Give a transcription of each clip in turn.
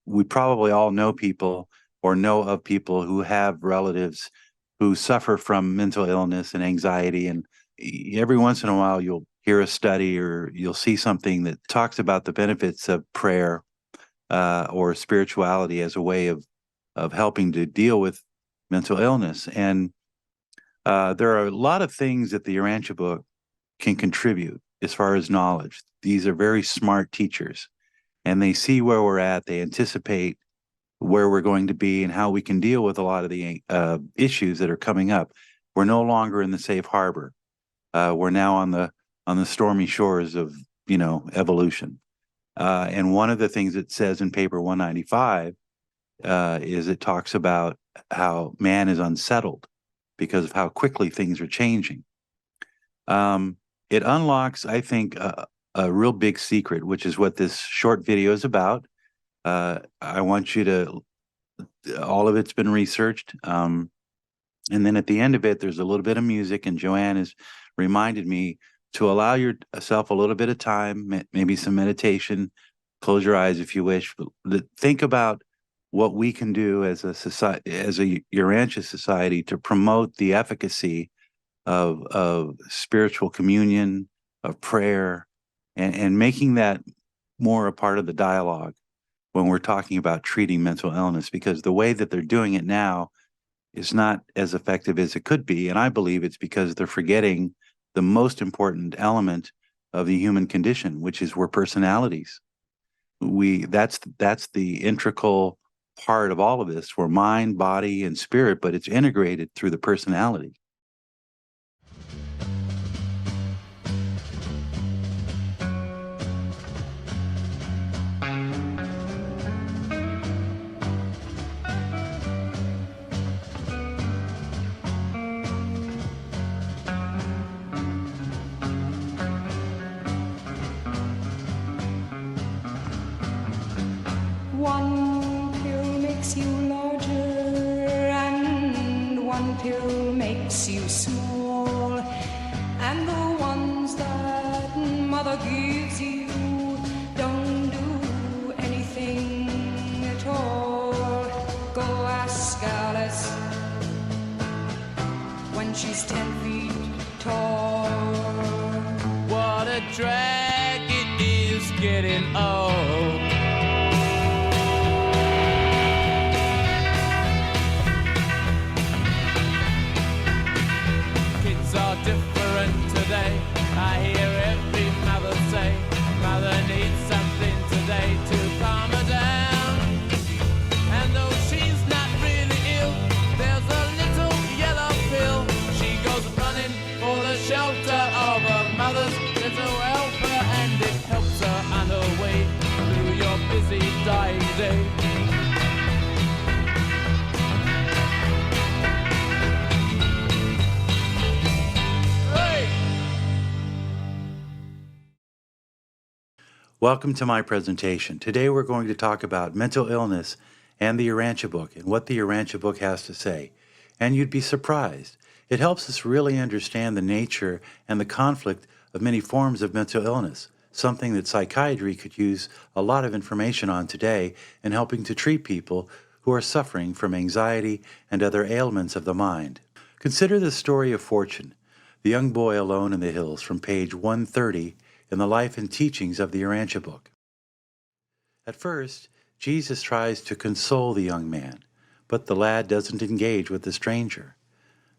we probably all know people or know of people who have relatives who suffer from mental illness and anxiety. And every once in a while, you'll hear a study or you'll see something that talks about the benefits of prayer or spirituality as a way of helping to deal with mental illness. And there are a lot of things that the Urantia book can contribute as far as knowledge. These are very smart teachers, and they see where we're at. They anticipate where we're going to be and how we can deal with a lot of the issues that are coming up. We're no longer in the safe harbor. We're now on the stormy shores of evolution. And one of the things it says in paper 195 is it talks about how man is unsettled because of how quickly things are changing. It unlocks, I think, a real big secret, which is what this short video is about. I want you to, all of it's been researched. And then at the end of it, there's a little bit of music, and Joanne has reminded me to allow yourself a little bit of time, maybe some meditation. Close your eyes if you wish, but think about what we can do as a society, as a Urantia society, to promote the efficacy of spiritual communion, of prayer, and making that more a part of the dialogue when we're talking about treating mental illness, because the way that they're doing it now is not as effective as it could be. And I believe it's because they're forgetting the most important element of the human condition, which is we're personalities. That's the integral part of all of this. We're mind, body, and spirit, but it's integrated through the personality. One pill makes you larger and one pill makes you small, and the ones that mother gives you don't do anything at all. Go ask Alice when she's 10 feet tall. What a drag it is getting old. Are different today. I hear every mother say, mother needs something today to calm her down. And though she's not really ill, there's a little yellow pill. She goes running for the shelter of her mother's little helper, and it helps her on her way through your busy dying day. Welcome to my presentation. Today we're going to talk about mental illness and the Urantia book and what the Urantia book has to say. And you'd be surprised. It helps us really understand the nature and the conflict of many forms of mental illness, something that psychiatry could use a lot of information on today in helping to treat people who are suffering from anxiety and other ailments of the mind. Consider the story of Fortune, the young boy alone in the hills, from page 130 in the life and teachings of the Urantia book. At first, Jesus tries to console the young man, but the lad doesn't engage with the stranger.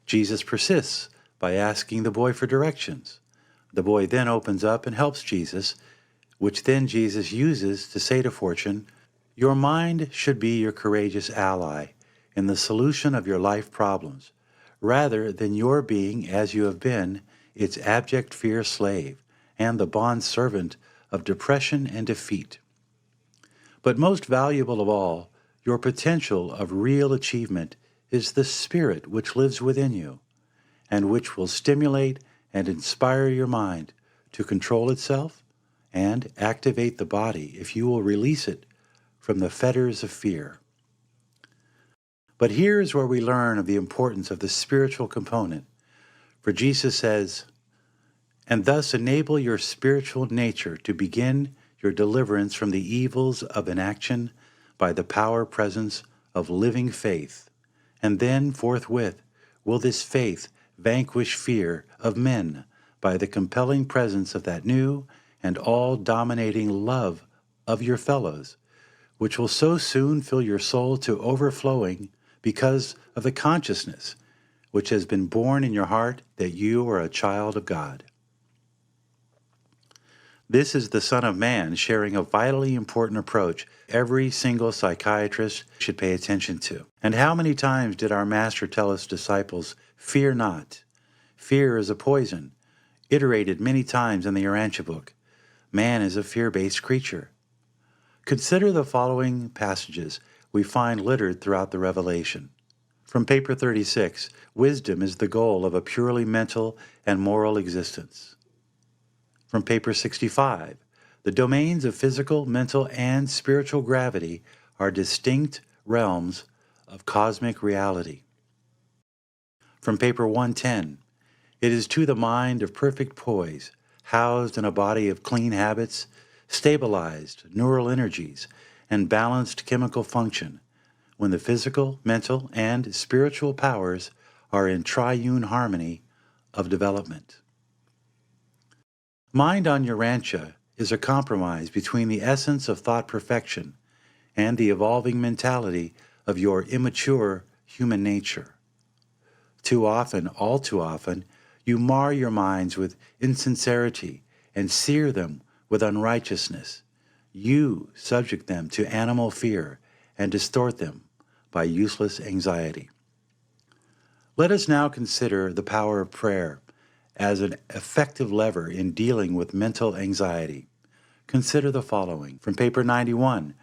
Jesus persists by asking the boy for directions. The boy then opens up and helps Jesus, which then Jesus uses to say to Fortune, "Your mind should be your courageous ally in the solution of your life problems, rather than your being, as you have been, its abject fear slave and the bond servant of depression and defeat. But most valuable of all, your potential of real achievement is the spirit which lives within you, and which will stimulate and inspire your mind to control itself and activate the body if you will release it from the fetters of fear." But here is where we learn of the importance of the spiritual component. For Jesus says, "And thus enable your spiritual nature to begin your deliverance from the evils of inaction by the power presence of living faith, and then forthwith will this faith vanquish fear of men by the compelling presence of that new and all-dominating love of your fellows, which will so soon fill your soul to overflowing because of the consciousness which has been born in your heart that you are a child of God. This is the Son of Man sharing a vitally important approach every single psychiatrist should pay attention to. And how many times did our Master tell his disciples, "Fear not. Fear is a poison," iterated many times in the Urantia book. Man is a fear-based creature. Consider the following passages we find littered throughout the Revelation. From paper 36, wisdom is the goal of a purely mental and moral existence. From paper 65, the domains of physical, mental, and spiritual gravity are distinct realms of cosmic reality. From paper 110, it is to the mind of perfect poise, housed in a body of clean habits, stabilized neural energies, and balanced chemical function, when the physical, mental, and spiritual powers are in triune harmony of development. Mind on Urantia is a compromise between the essence of thought perfection and the evolving mentality of your immature human nature. Too often, all too often, you mar your minds with insincerity and sear them with unrighteousness. You subject them to animal fear and distort them by useless anxiety. Let us now consider the power of prayer as an effective lever in dealing with mental anxiety. Consider the following. From paper 91,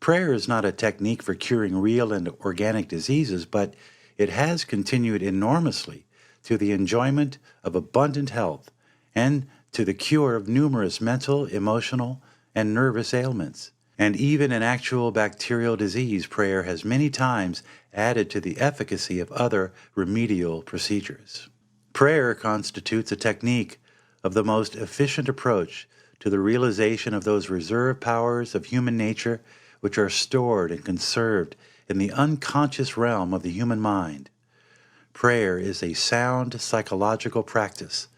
prayer is not a technique for curing real and organic diseases, but it has contributed enormously to the enjoyment of abundant health and to the cure of numerous mental, emotional, and nervous ailments. And even in actual bacterial disease, prayer has many times added to the efficacy of other remedial procedures. Prayer constitutes a technique of the most efficient approach to the realization of those reserve powers of human nature which are stored and conserved in the unconscious realm of the human mind. Prayer is a sound psychological practice,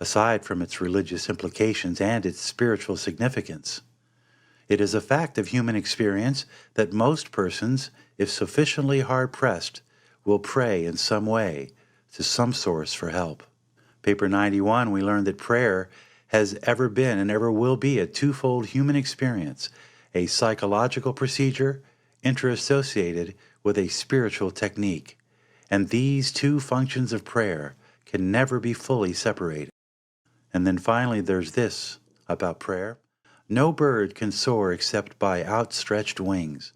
aside from its religious implications and its spiritual significance. It is a fact of human experience that most persons, if sufficiently hard-pressed, will pray in some way to some source for help. Paper 91, we learned that prayer has ever been and ever will be a twofold human experience, a psychological procedure interassociated with a spiritual technique. And these two functions of prayer can never be fully separated. And then finally, there's this about prayer. No bird can soar except by outstretched wings.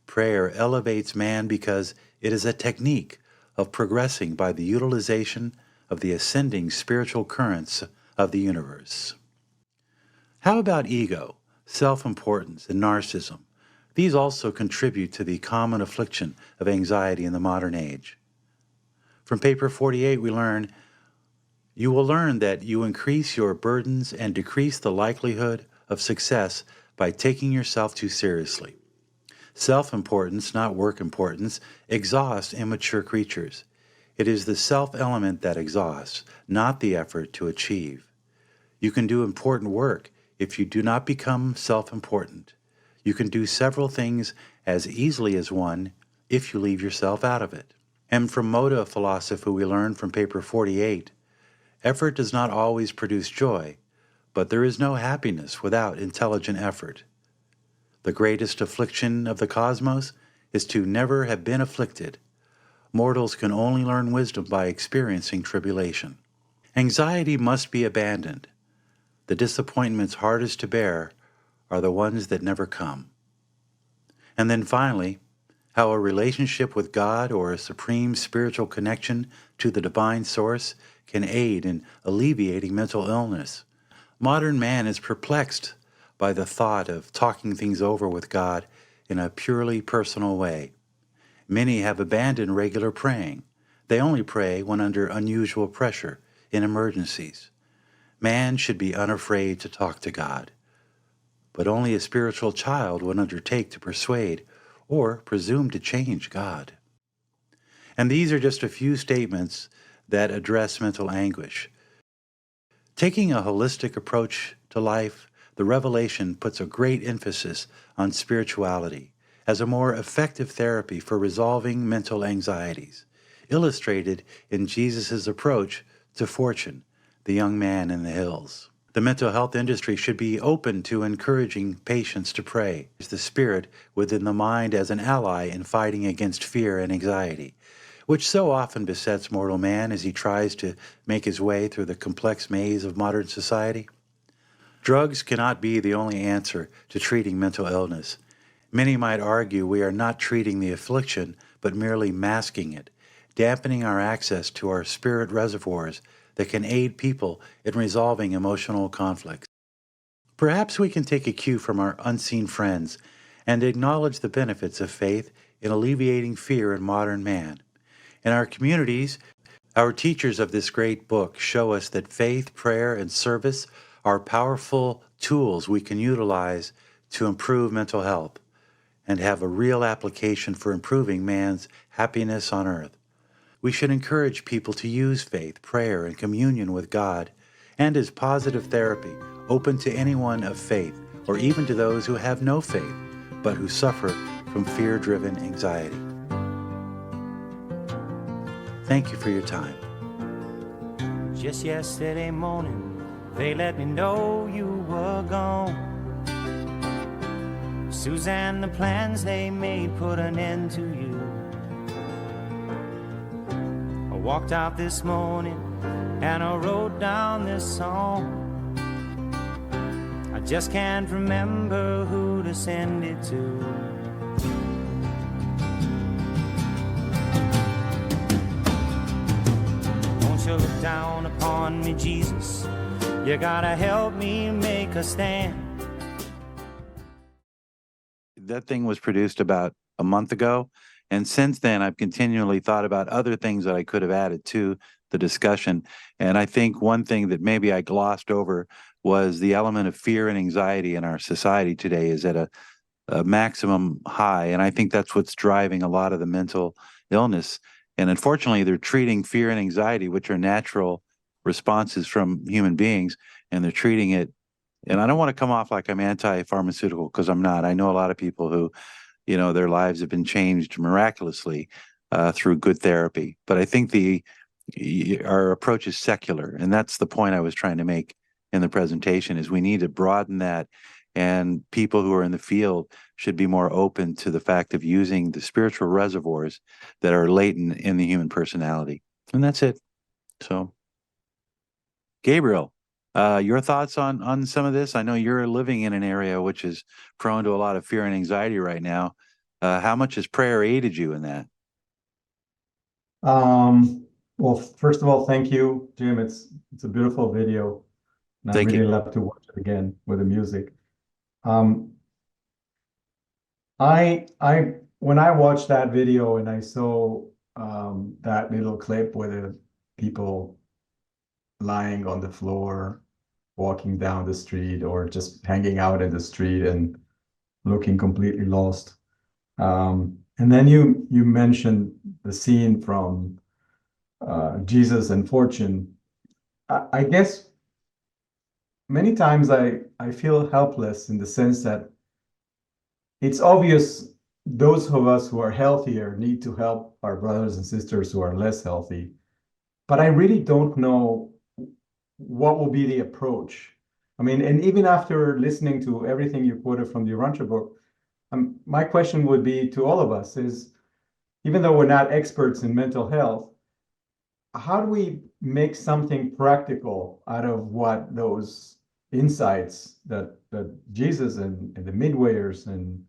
Prayer elevates man because it is a technique of progressing by the utilization of the ascending spiritual currents of the universe. How about ego, self-importance, and narcissism? These also contribute to the common affliction of anxiety in the modern age. From paper 48, we learn, you will learn that you increase your burdens and decrease the likelihood of success by taking yourself too seriously. Self-importance, not work importance, exhausts immature creatures. It is the self-element that exhausts, not the effort to achieve. You can do important work if you do not become self-important. You can do several things as easily as one if you leave yourself out of it. And from Moda philosophy, we learn from paper 48, effort does not always produce joy, but there is no happiness without intelligent effort. The greatest affliction of the cosmos is to never have been afflicted. Mortals can only learn wisdom by experiencing tribulation. Anxiety must be abandoned. The disappointments hardest to bear are the ones that never come. And then finally, how a relationship with God or a supreme spiritual connection to the divine source can aid in alleviating mental illness. Modern man is perplexed by the thought of talking things over with God in a purely personal way. Many have abandoned regular praying. They only pray when under unusual pressure in emergencies. Man should be unafraid to talk to God, but only a spiritual child would undertake to persuade or presume to change God. And these are just a few statements that address mental anguish. Taking a holistic approach to life, the Revelation puts a great emphasis on spirituality as a more effective therapy for resolving mental anxieties, illustrated in Jesus' approach to Fortune, the young man in the hills. The mental health industry should be open to encouraging patients to pray, the spirit within the mind as an ally in fighting against fear and anxiety, which so often besets mortal man as he tries to make his way through the complex maze of modern society. Drugs cannot be the only answer to treating mental illness. Many might argue we are not treating the affliction, but merely masking it, dampening our access to our spirit reservoirs that can aid people in resolving emotional conflicts. Perhaps we can take a cue from our unseen friends and acknowledge the benefits of faith in alleviating fear in modern man. In our communities, our teachers of this great book show us that faith, prayer, and service are powerful tools we can utilize to improve mental health and have a real application for improving man's happiness on earth. We should encourage people to use faith, prayer, and communion with God, and as positive therapy, open to anyone of faith, or even to those who have no faith, but who suffer from fear-driven anxiety. Thank you for your time. Just yesterday morning, they let me know you were gone. Suzanne, the plans they made put an end to you. I walked out this morning and I wrote down this song. I just can't remember who to send it to. Won't you look down upon me, Jesus? You gotta help me make a stand. That thing was produced about a month ago, and since then I've continually thought about other things that I could have added to the discussion. And I think one thing that maybe I glossed over was the element of fear and anxiety in our society today is at a maximum high, and I think that's what's driving a lot of the mental illness. And unfortunately, they're treating fear and anxiety, which are natural responses from human beings, and they're treating it. And I don't want to come off like I'm anti-pharmaceutical, because I'm not. I know a lot of people who, their lives have been changed miraculously through good therapy. But I think our approach is secular, and that's the point I was trying to make in the presentation, is we need to broaden that, and people who are in the field should be more open to the fact of using the spiritual reservoirs that are latent in the human personality. And that's it. So, Gabriel, your thoughts on some of this? I know you're living in an area which is prone to a lot of fear and anxiety right now. How much has prayer aided you in that? Well, first of all, thank you, Jim. It's a beautiful video, and I really love to watch it again with the music. When I watched that video and I saw that little clip with the people lying on the floor, walking down the street, or just hanging out in the street and looking completely lost. And then you mentioned the scene from Jesus and Fortune. I guess many times I feel helpless in the sense that it's obvious those of us who are healthier need to help our brothers and sisters who are less healthy. But I really don't know what will be the approach. I mean, and even after listening to everything you quoted from the Urantia book, my question would be to all of us is, even though we're not experts in mental health, how do we make something practical out of what those insights that Jesus and the midwayers and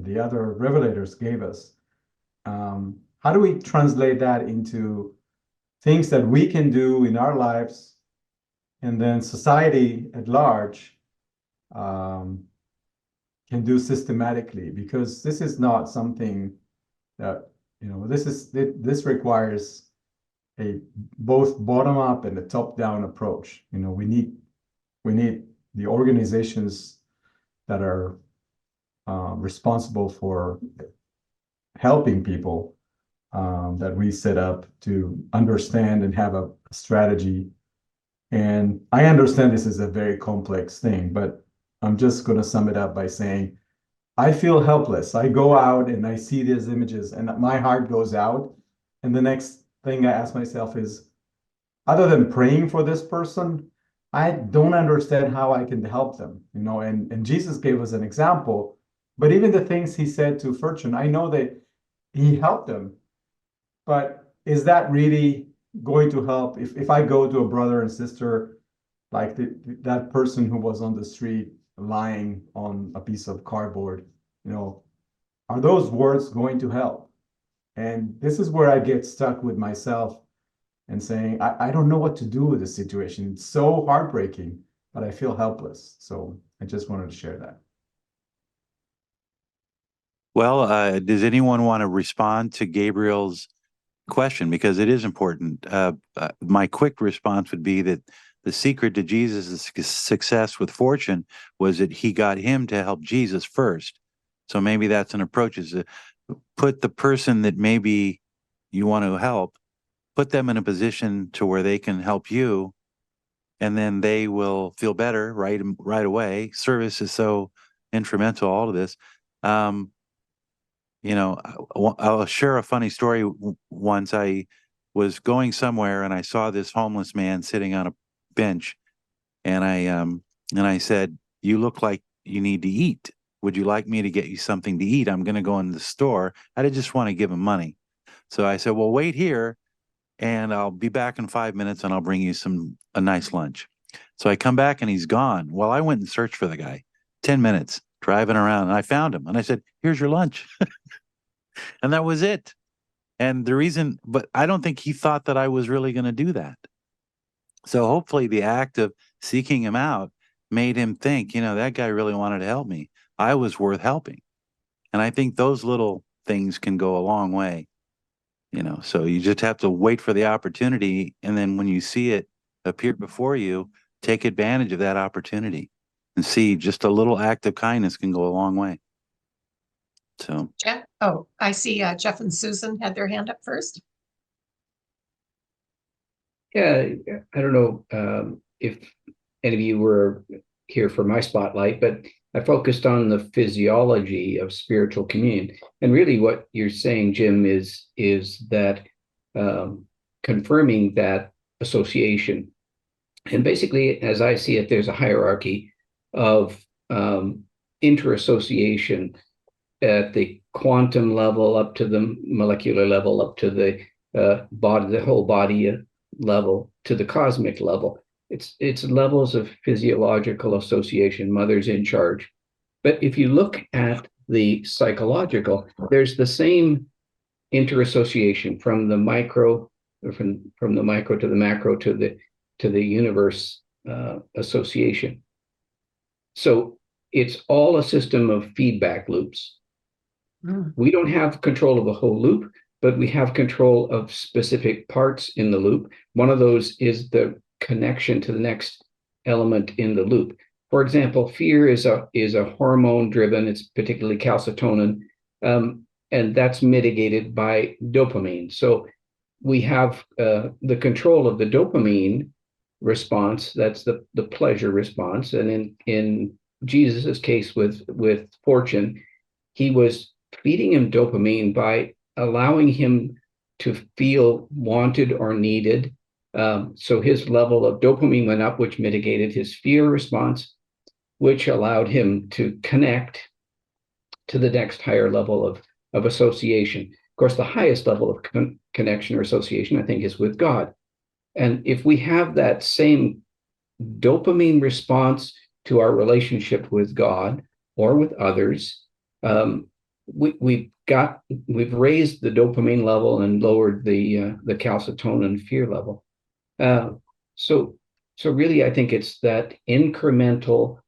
the other revelators gave us? How do we translate that into things that we can do in our lives, and then society at large can do systematically? Because this is not something that, this requires a both bottom-up and a top-down approach. We need the organizations that are responsible for helping people that we set up to understand and have a strategy. And I understand this is a very complex thing, but I'm just going to sum it up by saying, I feel helpless. I go out and I see these images and my heart goes out. And the next thing I ask myself is, other than praying for this person, I don't understand how I can help them, and Jesus gave us an example, but even the things he said to Fortune, I know that he helped them, but is that really going to help? If I go to a brother and sister, like that person who was on the street lying on a piece of cardboard, are those words going to help? And this is where I get stuck with myself and saying, I don't know what to do with this situation. It's so heartbreaking, but I feel helpless. So I just wanted to share that. Well, does anyone want to respond to Gabriel's question? Because it is important. My quick response would be that the secret to Jesus' success with Fortune was that he got him to help Jesus first. So maybe that's an approach, is to put the person that maybe you want to help, put them in a position to where they can help you, and then they will feel better right away. Service is so instrumental, all of this. I'll share a funny story. Once I was going somewhere and I saw this homeless man sitting on a bench, and I said, "You look like you need to eat. Would you like me to get you something to eat? I'm going to go in the store." I didn't just want to give him money. So I said, "Well, wait here and I'll be back in 5 minutes and I'll bring you a nice lunch." So I come back and he's gone. Well, I went and searched for the guy, 10 minutes driving around, and I found him and I said, "Here's your lunch." And that was it. And the reason, but I don't think he thought that I was really going to do that. So hopefully the act of seeking him out made him think, that guy really wanted to help me. I was worth helping. And I think those little things can go a long way. So you just have to wait for the opportunity. And then when you see it appear before you, take advantage of that opportunity and see just a little act of kindness can go a long way. So, Jeff, I see Jeff and Susan had their hand up first. Yeah, I don't know if any of you were here for my spotlight, but I focused on the physiology of spiritual communion. And really what you're saying, Jim, is that confirming that association. And basically, as I see it, there's a hierarchy of interassociation at the quantum level, up to the molecular level, up to the whole body level, to the cosmic level. It's levels of physiological association. Mother's in charge. But if you look at the psychological, there's the same interassociation from the micro, or from the micro to the macro to the universe association. So it's all a system of feedback loops. We don't have control of the whole loop, but we have control of specific parts in the loop. One of those is the connection to the next element in the loop. For example, fear is a hormone driven, it's particularly calcitonin, and that's mitigated by dopamine. So we have the control of the dopamine response, that's the pleasure response. And in Jesus's case with Fortune, he was feeding him dopamine by allowing him to feel wanted or needed. So his level of dopamine went up, which mitigated his fear response, which allowed him to connect to the next higher level of association. Of course, the highest level of connection or association, I think, is with God. And if we have that same dopamine response to our relationship with God or with others, we've raised the dopamine level and lowered the calcitonin fear level. So really, I think it's that incremental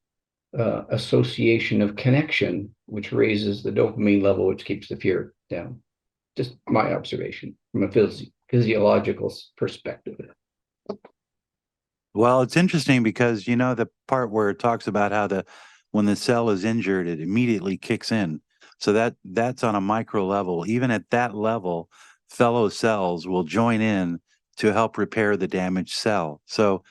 association of connection which raises the dopamine level, which keeps the fear down. Just my observation from a physiological perspective. well, it's interesting because the part where it talks about how when the cell is injured, it immediately kicks in. So that's on a micro level. Even at that level, fellow cells will join in to help repair the damaged cell. So,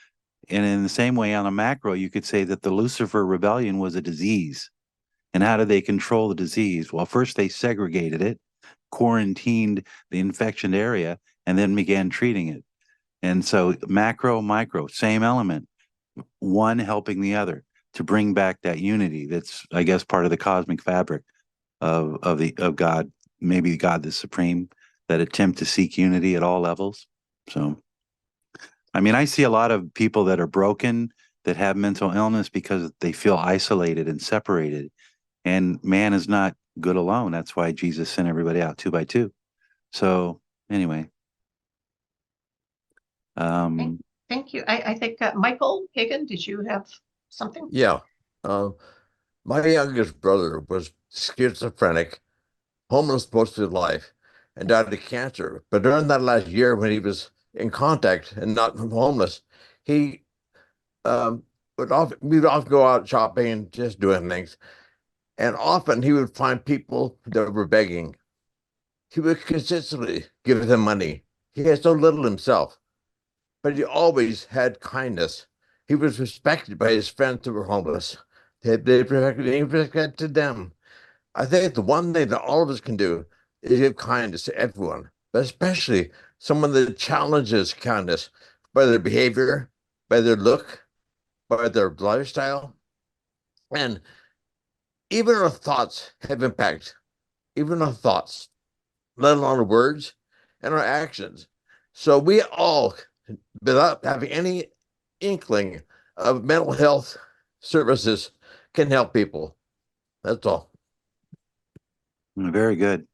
and in the same way, on a macro, you could say that the Lucifer rebellion was a disease. And how did they control the disease? Well, first they segregated it, quarantined the infection area, and then began treating it. And so macro, micro, same element, one helping the other to bring back that unity. That's, I guess, part of the cosmic fabric of God, maybe God the Supreme, that attempt to seek unity at all levels. So, I mean, I see a lot of people that are broken, that have mental illness because they feel isolated and separated. And man is not good alone. That's why Jesus sent everybody out 2 by 2. So anyway. Thank you. I think Michael Hagan, did you have something? Yeah. My youngest brother was schizophrenic, homeless most of his life, and died of cancer. But during that last year when he was in contact and not homeless, he we'd often go out shopping and just doing things. And often he would find people that were begging. He would consistently give them money. He had so little himself, but he always had kindness. He was respected by his friends who were homeless. He respected them. I think the one thing that all of us can do is give kindness to everyone, but especially someone that challenges kindness by their behavior, by their look, by their lifestyle. And even our thoughts have impact, even our thoughts, let alone our words and our actions. So we all, without having any inkling of mental health services, can help people. That's all. Very good.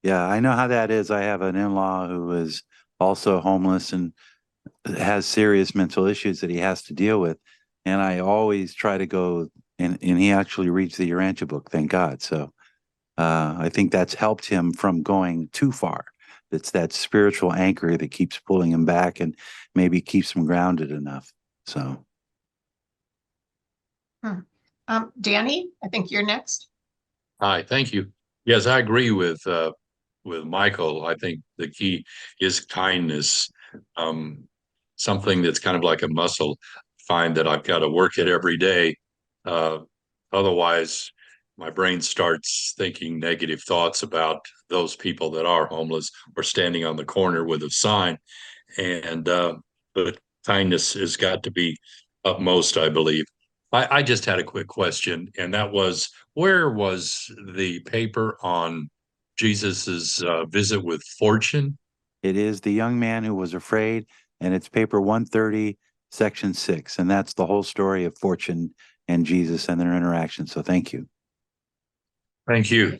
Yeah, I know how that is. I have an in-law who is also homeless and has serious mental issues that he has to deal with. And I always try to go, and he actually reads the Urantia book, thank God. So I think that's helped him from going too far. It's that spiritual anchor that keeps pulling him back and maybe keeps him grounded enough. So. Danny, I think you're next. Hi, thank you. Yes, I agree with Michael. I think the key is kindness. Something that's kind of like a muscle. Find that I've got to work it every day. Otherwise, my brain starts thinking negative thoughts about those people that are homeless or standing on the corner with a sign. And but kindness has got to be upmost, I believe. I just had a quick question, and that was, where was the paper on Jesus's visit with Fortune? It is The Young Man Who Was Afraid, and it's paper 130, section 6. And that's the whole story of Fortune and Jesus and their interaction. So thank you. Thank you.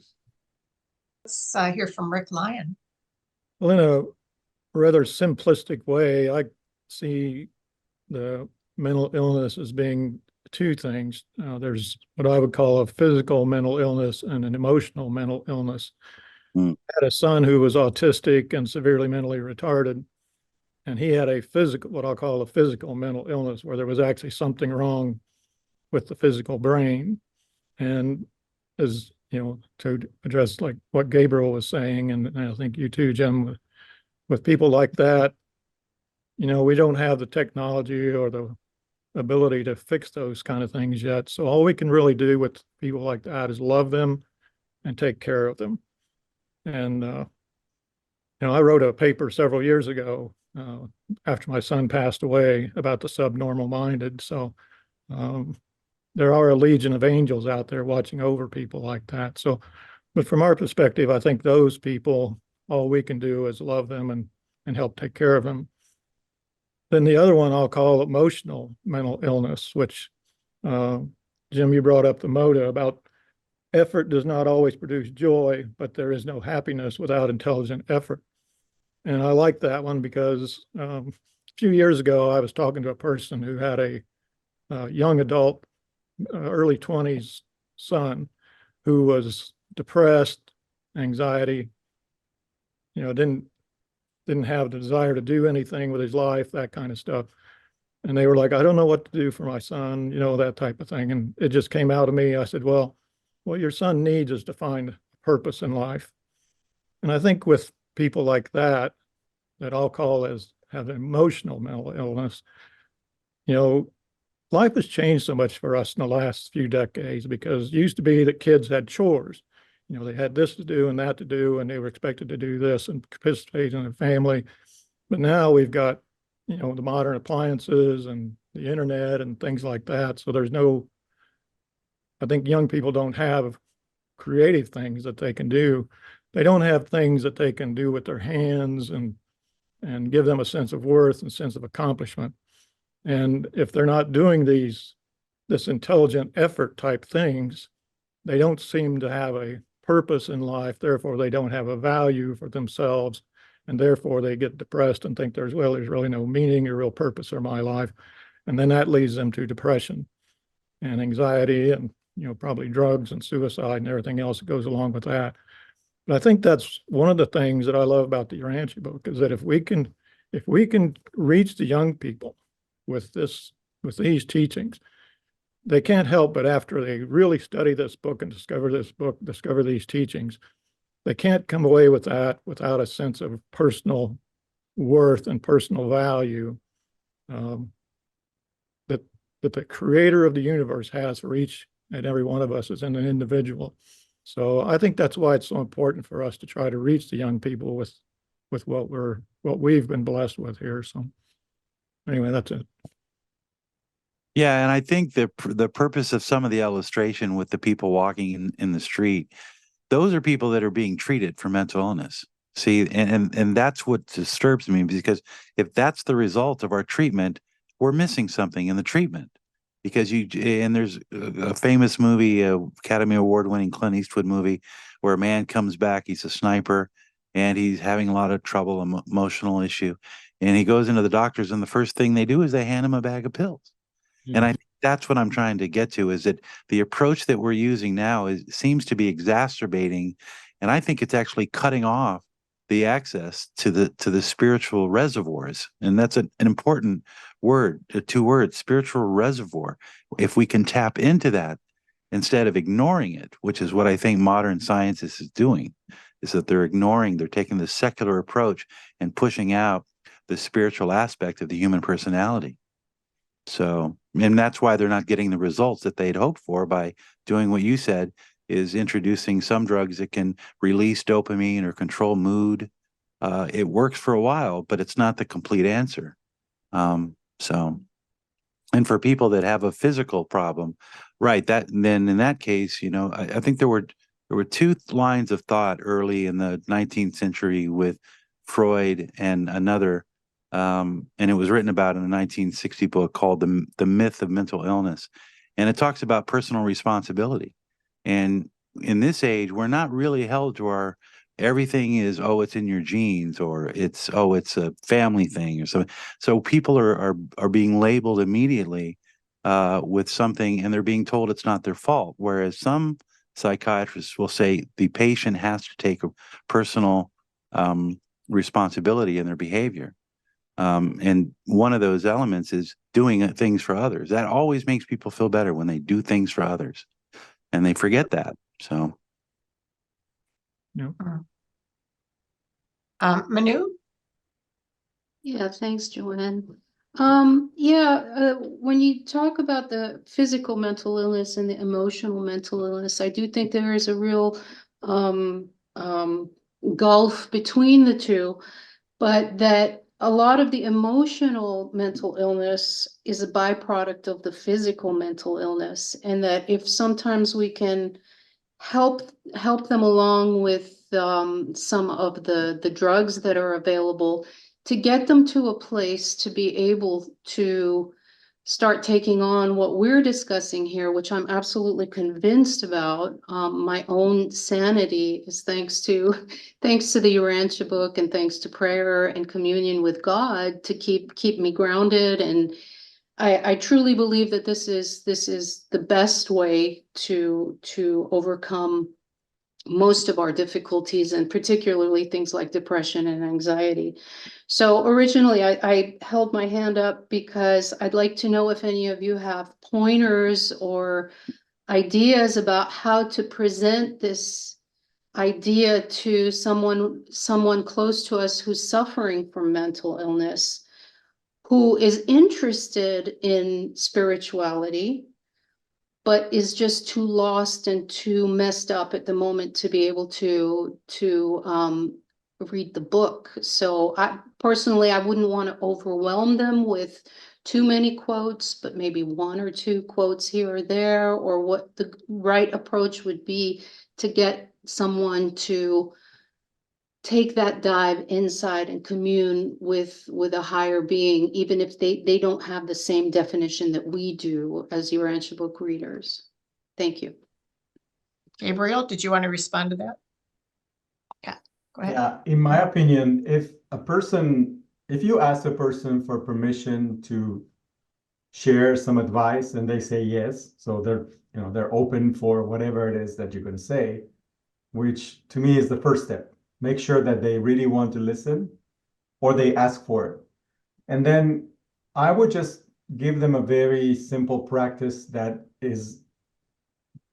Let's hear from Rick Lyon. Well, in a rather simplistic way, I see the mental illness as being two things. There's what I would call a physical mental illness and an emotional mental illness. I had a son who was autistic and severely mentally retarded, and he had a physical, what I'll call a physical mental illness, where there was actually something wrong with the physical brain. And as you know, to address like what Gabriel was saying, and I think you too, Jim, with people like that, you know, we don't have the technology or the ability to fix those kind of things yet. So all we can really do with people like that is love them and take care of them. And, you know, I wrote a paper several years ago after my son passed away about the subnormal minded. So there are a legion of angels out there watching over people like that. So, but from our perspective, I think those people, all we can do is love them and help take care of them. Then the other one I'll call emotional mental illness, which Jim, you brought up the motto about effort does not always produce joy, but there is no happiness without intelligent effort. And I like that one because a few years ago, I was talking to a person who had a young adult, early 20s son who was depressed, anxiety, you know, didn't have the desire to do anything with his life, that kind of stuff. And they were like, I don't know what to do for my son, you know, that type of thing. And it just came out of me. I said, well, what your son needs is to find purpose in life. And I think with people like that I'll call as have emotional mental illness, life has changed so much for us in the last few decades, because it used to be that kids had chores. They had this to do and that to do, and they were expected to do this and participate in the family. But now we've got, the modern appliances and the internet and things like that. So I think young people don't have creative things that they can do. They don't have things that they can do with their hands and give them a sense of worth and sense of accomplishment. And if they're not doing this intelligent effort type things, they don't seem to have a purpose in life. Therefore, they don't have a value for themselves. And therefore, they get depressed and think there's really no meaning or real purpose in my life. And then that leads them to depression and anxiety and, probably drugs and suicide and everything else that goes along with that. But I think that's one of the things that I love about the Urantia book, is that if we can reach the young people with these teachings, they can't help but, after they really study this book and discover these teachings, they can't come away with that without a sense of personal worth and personal value that the creator of the universe has for each and every one of us as an individual. So I think that's why it's so important for us to try to reach the young people with what we've been blessed with here. So anyway, that's it. Yeah, and I think the purpose of some of the illustration with the people walking in the street, those are people that are being treated for mental illness. See, and that's what disturbs me, because if that's the result of our treatment, we're missing something in the treatment. Because there's a famous movie, Academy Award-winning Clint Eastwood movie, where a man comes back, he's a sniper, and he's having a lot of trouble, emotional issue. And he goes into the doctors, and the first thing they do is they hand him a bag of pills. And I think that's what I'm trying to get to, is that the approach that we're using now seems to be exacerbating, and I think it's actually cutting off the access to the spiritual reservoirs. And that's an important word, 2 words, spiritual reservoir. If we can tap into that instead of ignoring it, which is what I think modern science is doing, is that they're taking the secular approach and pushing out the spiritual aspect of the human personality. So, and that's why they're not getting the results that they'd hoped for by doing what you said, is introducing some drugs that can release dopamine or control mood. It works for a while, but it's not the complete answer. And for people that have a physical problem, right, then in that case, I think there were 2 lines of thought early in the 19th century with Freud and another, and it was written about in a 1960 book called The Myth of Mental Illness. And it talks about personal responsibility. And in this age, we're not really held to everything is, it's in your genes, or it's a family thing or something. So people are being labeled immediately with something, and they're being told it's not their fault. Whereas some psychiatrists will say the patient has to take a personal responsibility in their behavior. And one of those elements is doing things for others. That always makes people feel better when they do things for others. And they forget that. So, Manu? Yeah, thanks, Joanne. When you talk about the physical mental illness and the emotional mental illness, I do think there is a real gulf between the two, but that a lot of the emotional mental illness is a byproduct of the physical mental illness, and that if sometimes we can help them along with some of the drugs that are available to get them to a place to be able to start taking on what we're discussing here, which I'm absolutely convinced about. My own sanity is thanks to the Urantia book, and thanks to prayer and communion with God to keep me grounded. And I truly believe that this is the best way to overcome most of our difficulties, and particularly things like depression and anxiety. So originally I held my hand up because I'd like to know if any of you have pointers or ideas about how to present this idea to someone close to us who's suffering from mental illness, who is interested in spirituality, but is just too lost and too messed up at the moment to be able to read the book. So I personally, I wouldn't want to overwhelm them with too many quotes, but maybe one or two quotes here or there, or what the right approach would be to get someone to take that dive inside and commune with a higher being, even if they don't have the same definition that we do as Urantia book readers. Thank you. Gabriel, did you want to respond to that? Yeah, go ahead. Yeah, in my opinion, if you ask a person for permission to share some advice and they say yes, so they're open for whatever it is that you're going to say, which to me is the first step. Make sure that they really want to listen or they ask for it. And then I would just give them a very simple practice that is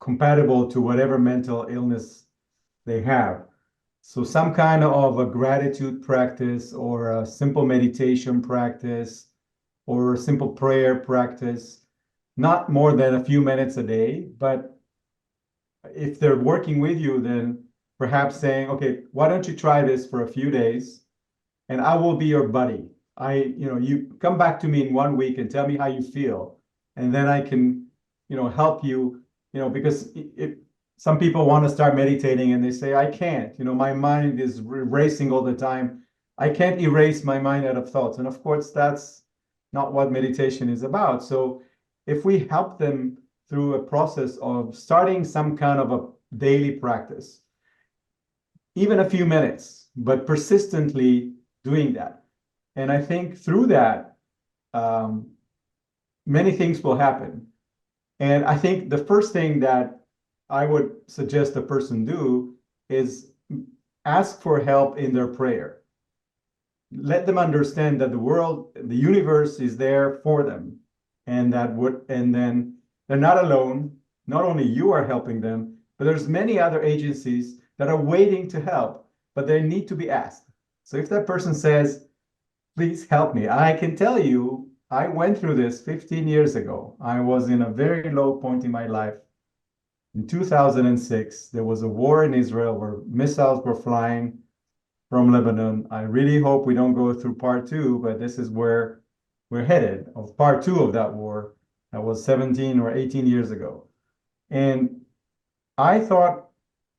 compatible to whatever mental illness they have. So some kind of a gratitude practice, or a simple meditation practice, or a simple prayer practice, not more than a few minutes a day. But if they're working with you, then perhaps saying, okay, why don't you try this for a few days and I will be your buddy. You come back to me in 1 week and tell me how you feel. And then I can, help you, because some people want to start meditating and they say, I can't, my mind is racing all the time. I can't erase my mind out of thoughts. And of course, that's not what meditation is about. So if we help them through a process of starting some kind of a daily practice, even a few minutes, but persistently doing that. And I think through that, many things will happen. And I think the first thing that I would suggest a person do is ask for help in their prayer. Let them understand that the universe is there for them, and then they're not alone. Not only you are helping them, but there's many other agencies that are waiting to help, but they need to be asked. So if that person says, please help me, I can tell you, I went through this 15 years ago. I was in a very low point in my life. In 2006, there was a war in Israel where missiles were flying from Lebanon. I really hope we don't go through part two, but this is where we're headed, of part two of that war. That was 17 or 18 years ago. And I thought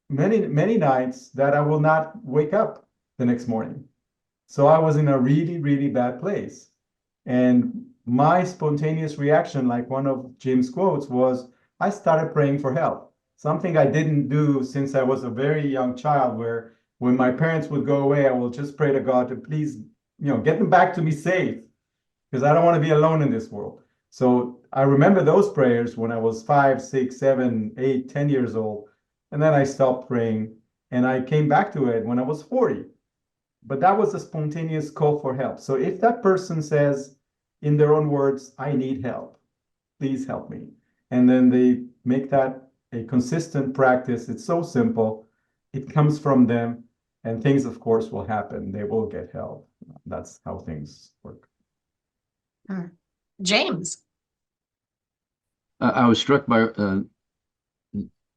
many nights that I will not wake up the next morning. So I was in a really, really bad place. And my spontaneous reaction, like one of Jim's quotes, was I started praying for help. Something I didn't do since I was a very young child, where when my parents would go away, I will just pray to God to please, get them back to me safe, because I don't want to be alone in this world. So I remember those prayers when I was 5, 6, 7, 8, 10 years old. And then I stopped praying, and I came back to it when I was 40. But that was a spontaneous call for help. So if that person says in their own words, I need help, please help me, and then they make that a consistent practice, it's so simple. It comes from them, and things, of course, will happen. They will get help. That's how things work. James. I was struck by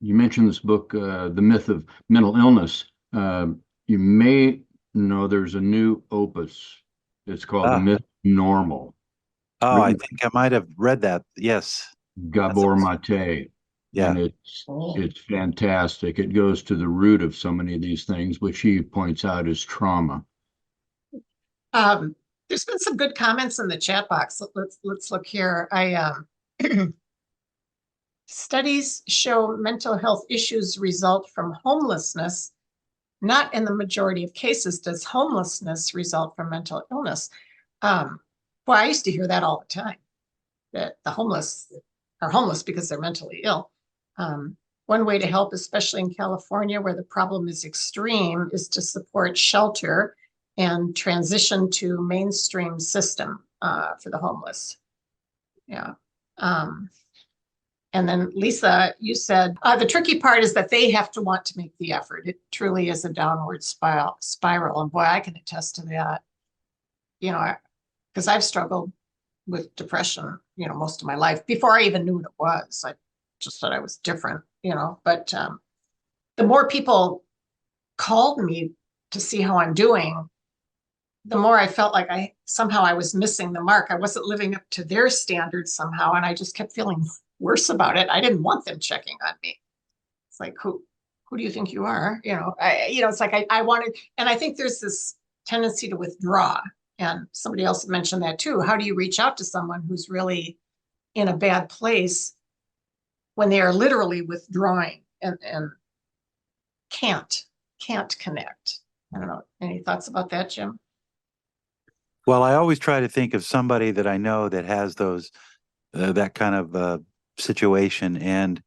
you mentioned this book, The Myth of Mental Illness. You may know there's a new opus. It's called The Myth of Normal. Oh, I think I might have read that. Yes. Gabor Mate. Yeah. And it's fantastic. It goes to the root of so many of these things, which he points out as trauma. There's been some good comments in the chat box. Let's look here. Studies show mental health issues result from homelessness. Not in the majority of cases does homelessness result from mental illness. Well, I used to hear that all the time, that the homeless are homeless because they're mentally ill. One way to help, especially in California, where the problem is extreme, is to support shelter and transition to mainstream system for the homeless. Yeah. And then Lisa, you said the tricky part is that they have to want to make the effort. It truly is a downward spiral. And boy, I can attest to that, you know, because I've struggled with depression, you know, most of my life before I even knew what it was. I just thought I was different, you know, but the more people called me to see how I'm doing, the more I felt like I was missing the mark. I wasn't living up to their standards somehow. And I just kept feeling worse about it. I didn't want them checking on me. It's like, who do you think you are? You know, it's like I wanted, and I think there's this tendency to withdraw. And somebody else mentioned that too. How do you reach out to someone who's really in a bad place when they are literally withdrawing and can't connect? I don't know. Any thoughts about that, Jim? Well, I always try to think of somebody that I know that has those that kind of situation. And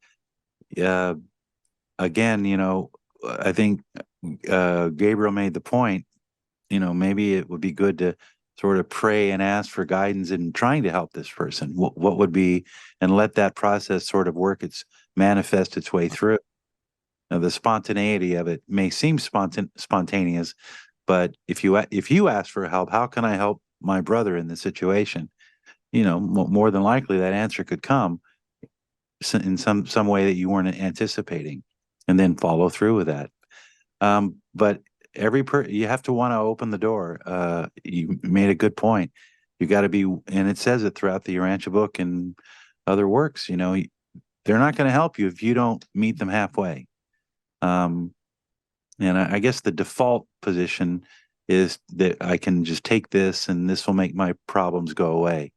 again, you know, I think Gabriel made the point, you know, maybe it would be good to sort of pray and ask for guidance in trying to help this person. What would be, and let that process sort of manifest its way through. Now, the spontaneity of it may seem spontaneous, but if you ask for help, how can I help my brother in this situation? You know, more than likely that answer could come in some way that you weren't anticipating, and then follow through with that. But you have to want to open the door. You made a good point. You got to be, and it says it throughout the Urantia book and other works, you know, they're not going to help you if you don't meet them halfway. And I guess the default position is that I can just take this and this will make my problems go away.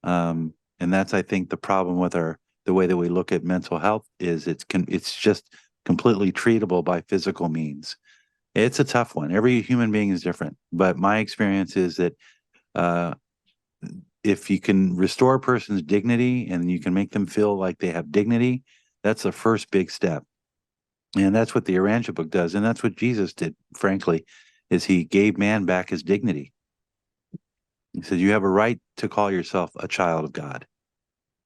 And that's, I think, the problem with the way that we look at mental health is it's just completely treatable by physical means. It's a tough one. Every human being is different, but my experience is that if you can restore a person's dignity and you can make them feel like they have dignity, that's the first big step. And that's what the Urantia book does. And that's what Jesus did, frankly, is he gave man back his dignity. He said, you have a right to call yourself a child of God.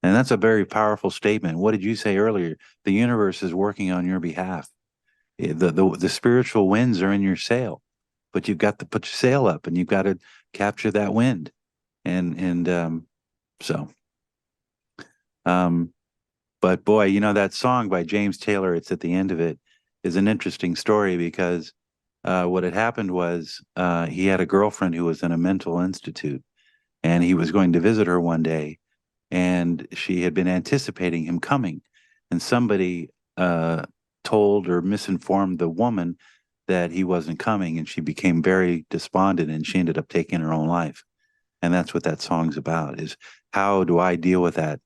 And that's a very powerful statement. What did you say earlier? The universe is working on your behalf. The spiritual winds are in your sail, but you've got to put your sail up and you've got to capture that wind. But boy, you know, that song by James Taylor, it's at the end of it, is an interesting story because what had happened was he had a girlfriend who was in a mental institute, and he was going to visit her one day, and she had been anticipating him coming, and somebody told or misinformed the woman that he wasn't coming, and she became very despondent, and she ended up taking her own life. And that's what that song's about, is how do I deal with that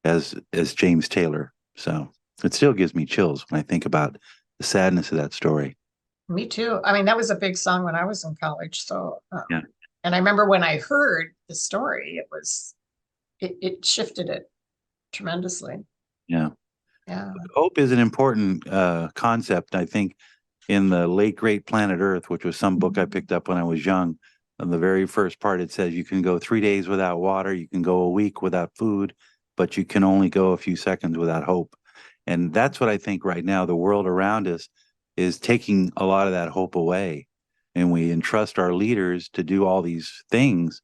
as James Taylor. So it still gives me chills when I think about the sadness of that story. Me too. I mean, that was a big song when I was in college. So, yeah. And I remember when I heard the story, it shifted it tremendously. Yeah. Yeah. Hope is an important concept. I think in the late great Planet Earth, which was some book I picked up when I was young, on the very first part, it says you can go 3 days without water, you can go a week without food, but you can only go a few seconds without hope. And that's what I think right now, the world around us is taking a lot of that hope away. And we entrust our leaders to do all these things,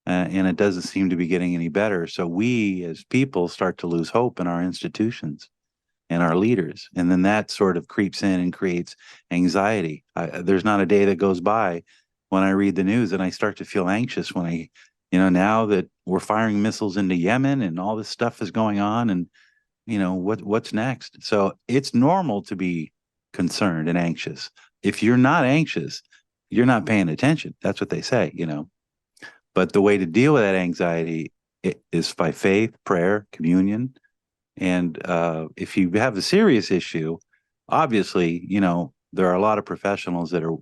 and it doesn't seem to be getting any better. So we as people start to lose hope in our institutions and our leaders. And then that sort of creeps in and creates anxiety. There's not a day that goes by when I read the news and I start to feel anxious when now that we're firing missiles into Yemen and all this stuff is going on, and what's next. So it's normal to be concerned and anxious. If you're not anxious, you're not paying attention. That's what they say, But the way to deal with that anxiety is by faith, prayer, communion. And if you have a serious issue, obviously, there are a lot of professionals that are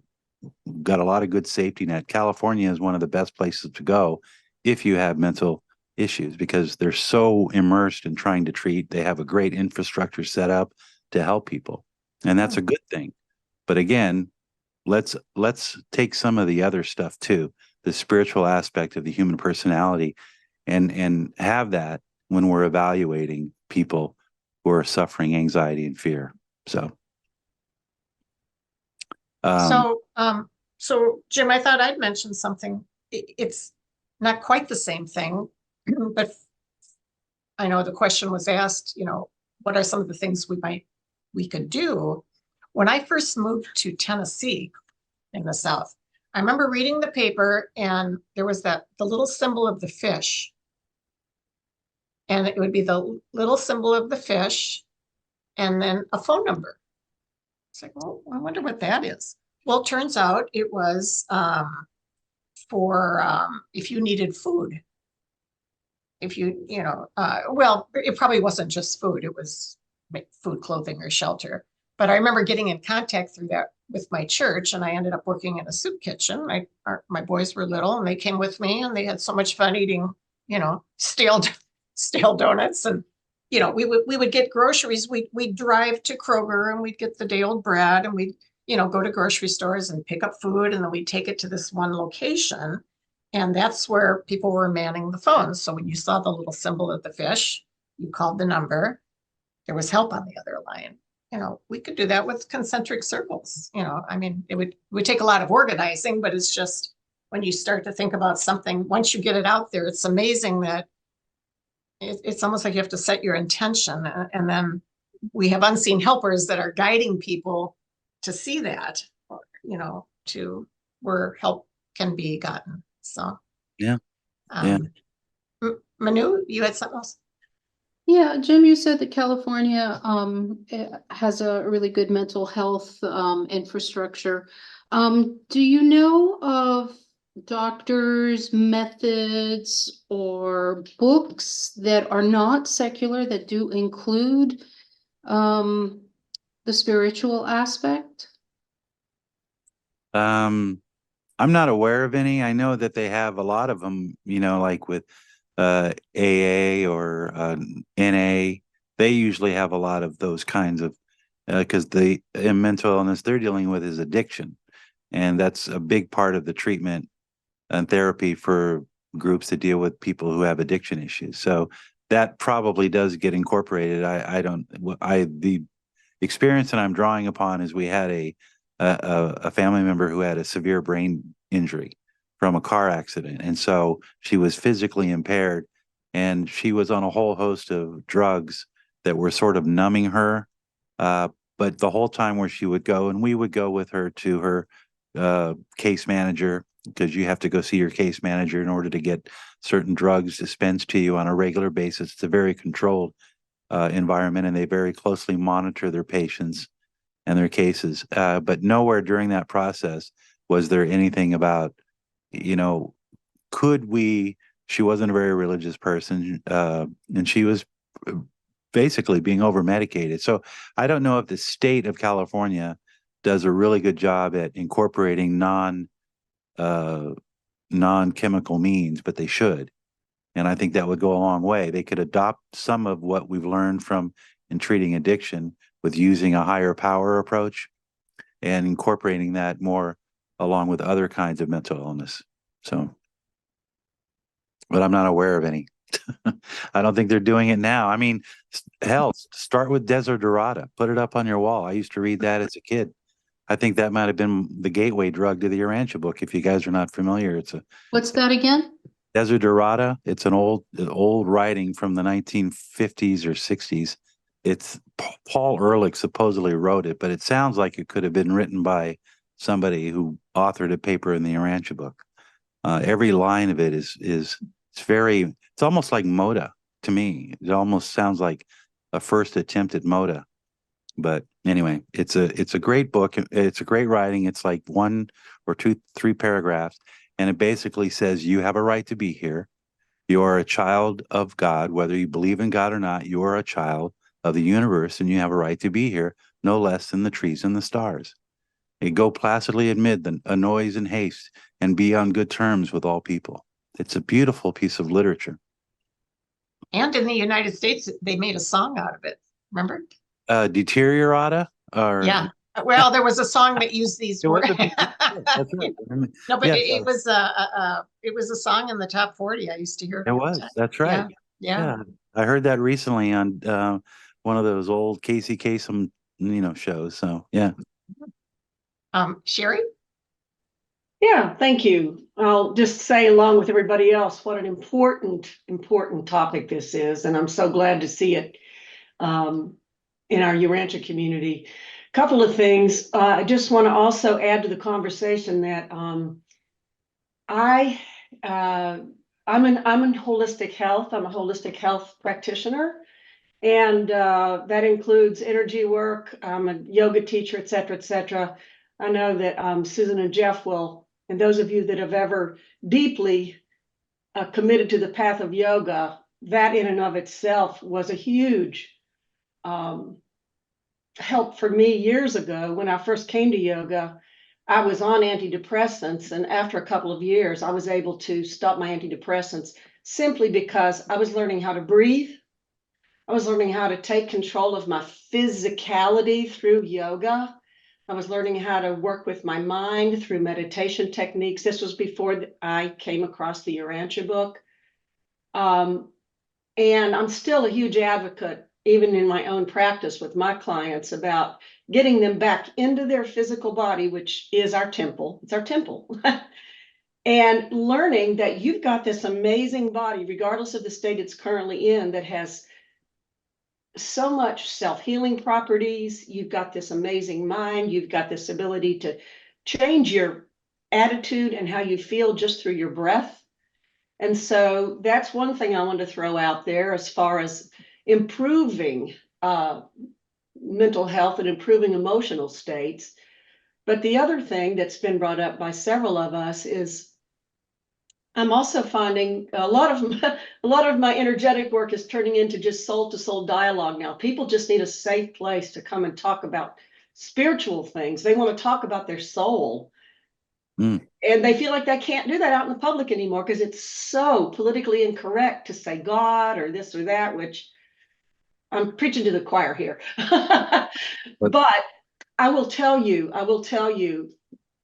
got a lot of good safety net. California is one of the best places to go if you have mental issues, because they're so immersed in trying to treat. They have a great infrastructure set up to help people, and that's a good thing. But again, let's take some of the other stuff too, the spiritual aspect of the human personality, and have that when we're evaluating people who are suffering anxiety and fear. So, so Jim, I thought I'd mention something. It's not quite the same thing, but I know the question was asked, what are some of the things we could do? When I first moved to Tennessee in the South, I remember reading the paper, and there was the little symbol of the fish. And it would be the little symbol of the fish and then a phone number. It's like, well, I wonder what that is. Well, it turns out it was for if you needed food. If well, it probably wasn't just food. It was food, clothing, or shelter. But I remember getting in contact through that with my church, and I ended up working in a soup kitchen. My boys were little, and they came with me, and they had so much fun eating, stale donuts. And, we would get groceries. We'd drive to Kroger, and we'd get the day old bread, and we'd, go to grocery stores and pick up food. And then we'd take it to this one location. And that's where people were manning the phones. So when you saw the little symbol of the fish, you called the number, there was help on the other line. We could do that with concentric circles. It would take a lot of organizing, but it's just when you start to think about something, once you get it out there, it's amazing that it's almost like you have to set your intention. And then we have unseen helpers that are guiding people to see that, to where help can be gotten. So, yeah. Manu, you had something else? Yeah, Jim, you said that California has a really good mental health infrastructure. Do you know of doctors, methods, or books that are not secular that do include the spiritual aspect? I'm not aware of any. I know that they have a lot of them, like with AA or NA. They usually have a lot of those kinds of, because in mental illness they're dealing with is addiction. And that's a big part of the treatment and therapy for groups that deal with people who have addiction issues. So that probably does get incorporated. The experience that I'm drawing upon is we had a family member who had a severe brain injury from a car accident. And so she was physically impaired, and she was on a whole host of drugs that were sort of numbing her. But the whole time where she would go, and we would go with her to her case manager, because you have to go see your case manager in order to get certain drugs dispensed to you on a regular basis. It's a very controlled environment, and they very closely monitor their patients and their cases. But nowhere during that process was there anything about, she wasn't a very religious person, and she was basically being over medicated. So I don't know if the state of California does a really good job at incorporating non-chemical means, but they should. And I think that would go a long way. They could adopt some of what we've learned from in treating addiction with using a higher power approach and incorporating that more along with other kinds of mental illness. So, but I'm not aware of any. I don't think they're doing it now. I mean, hell, start with Desiderata, put it up on your wall. I used to read that as a kid. I think that might have been the gateway drug to the Urantia book. If you guys are not familiar, What's that again? Desiderata. It's an old writing from the 1950s or 60s. It's Paul Ehrlich supposedly wrote it, but it sounds like it could have been written by somebody who authored a paper in the Urantia book. Every line of it it's almost like Moda to me. It almost sounds like a first attempt at Moda. But anyway, it's a great book. It's a great writing. It's like 1 or 2, 3 paragraphs. And it basically says you have a right to be here. You are a child of God, whether you believe in God or not. You are a child of the universe, and you have a right to be here, no less than the trees and the stars. You go placidly amid a noise and haste, and be on good terms with all people. It's a beautiful piece of literature. And in the United States, they made a song out of it. Remember? Deteriorata? Yeah. Well, there was a song that used these words. That's right. No, but it was a song in the top 40. I used to hear it. It was. That's right. Yeah. I heard that recently on one of those old Casey Kasem, shows. So yeah. Sherry? Yeah, thank you. I'll just say, along with everybody else, what an important topic this is, and I'm so glad to see it in our Urantia community. Couple of things. I just want to also add to the conversation that I'm in holistic health. I'm a holistic health practitioner, and that includes energy work. I'm a yoga teacher, et cetera, et cetera. I know that Susan and Jeff will, and those of you that have ever deeply committed to the path of yoga, that in and of itself was a huge help for me years ago. When I first came to yoga, I was on antidepressants, and after a couple of years, I was able to stop my antidepressants simply because I was learning how to breathe. I was learning how to take control of my physicality through yoga. I was learning how to work with my mind through meditation techniques. This was before I came across the Urantia book. And I'm still a huge advocate, even in my own practice with my clients, about getting them back into their physical body, which is our temple. It's our temple. And learning that you've got this amazing body, regardless of the state it's currently in, that has so much self-healing properties. You've got this amazing mind. You've got this ability to change your attitude and how you feel just through your breath. And so that's one thing I wanted to throw out there as far as improving mental health and improving emotional states. But the other thing that's been brought up by several of us is I'm also finding a lot of my energetic work is turning into just soul-to-soul dialogue now. People just need a safe place to come and talk about spiritual things. They want to talk about their soul. And they feel like they can't do that out in the public anymore because it's so politically incorrect to say God or this or that, which I'm preaching to the choir here. But I will tell you,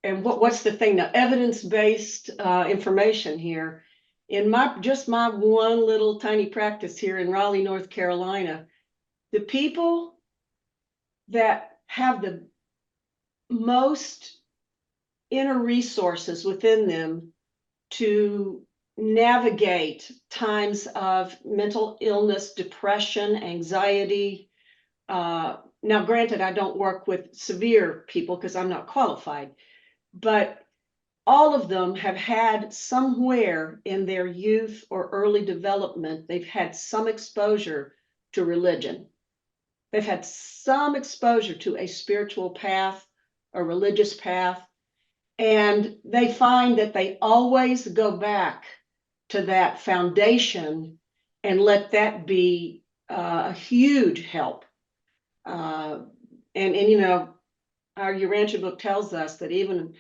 and what's the thing now? Evidence-based information here. In my one little tiny practice here in Raleigh, North Carolina, the people that have the most inner resources within them to navigate times of mental illness, depression, anxiety. Now, granted, I don't work with severe people because I'm not qualified, but all of them have had somewhere in their youth or early development, they've had some exposure to religion. They've had some exposure to a spiritual path, a religious path, and they find that they always go back to that foundation and let that be a huge help. And our Urantia book tells us that even,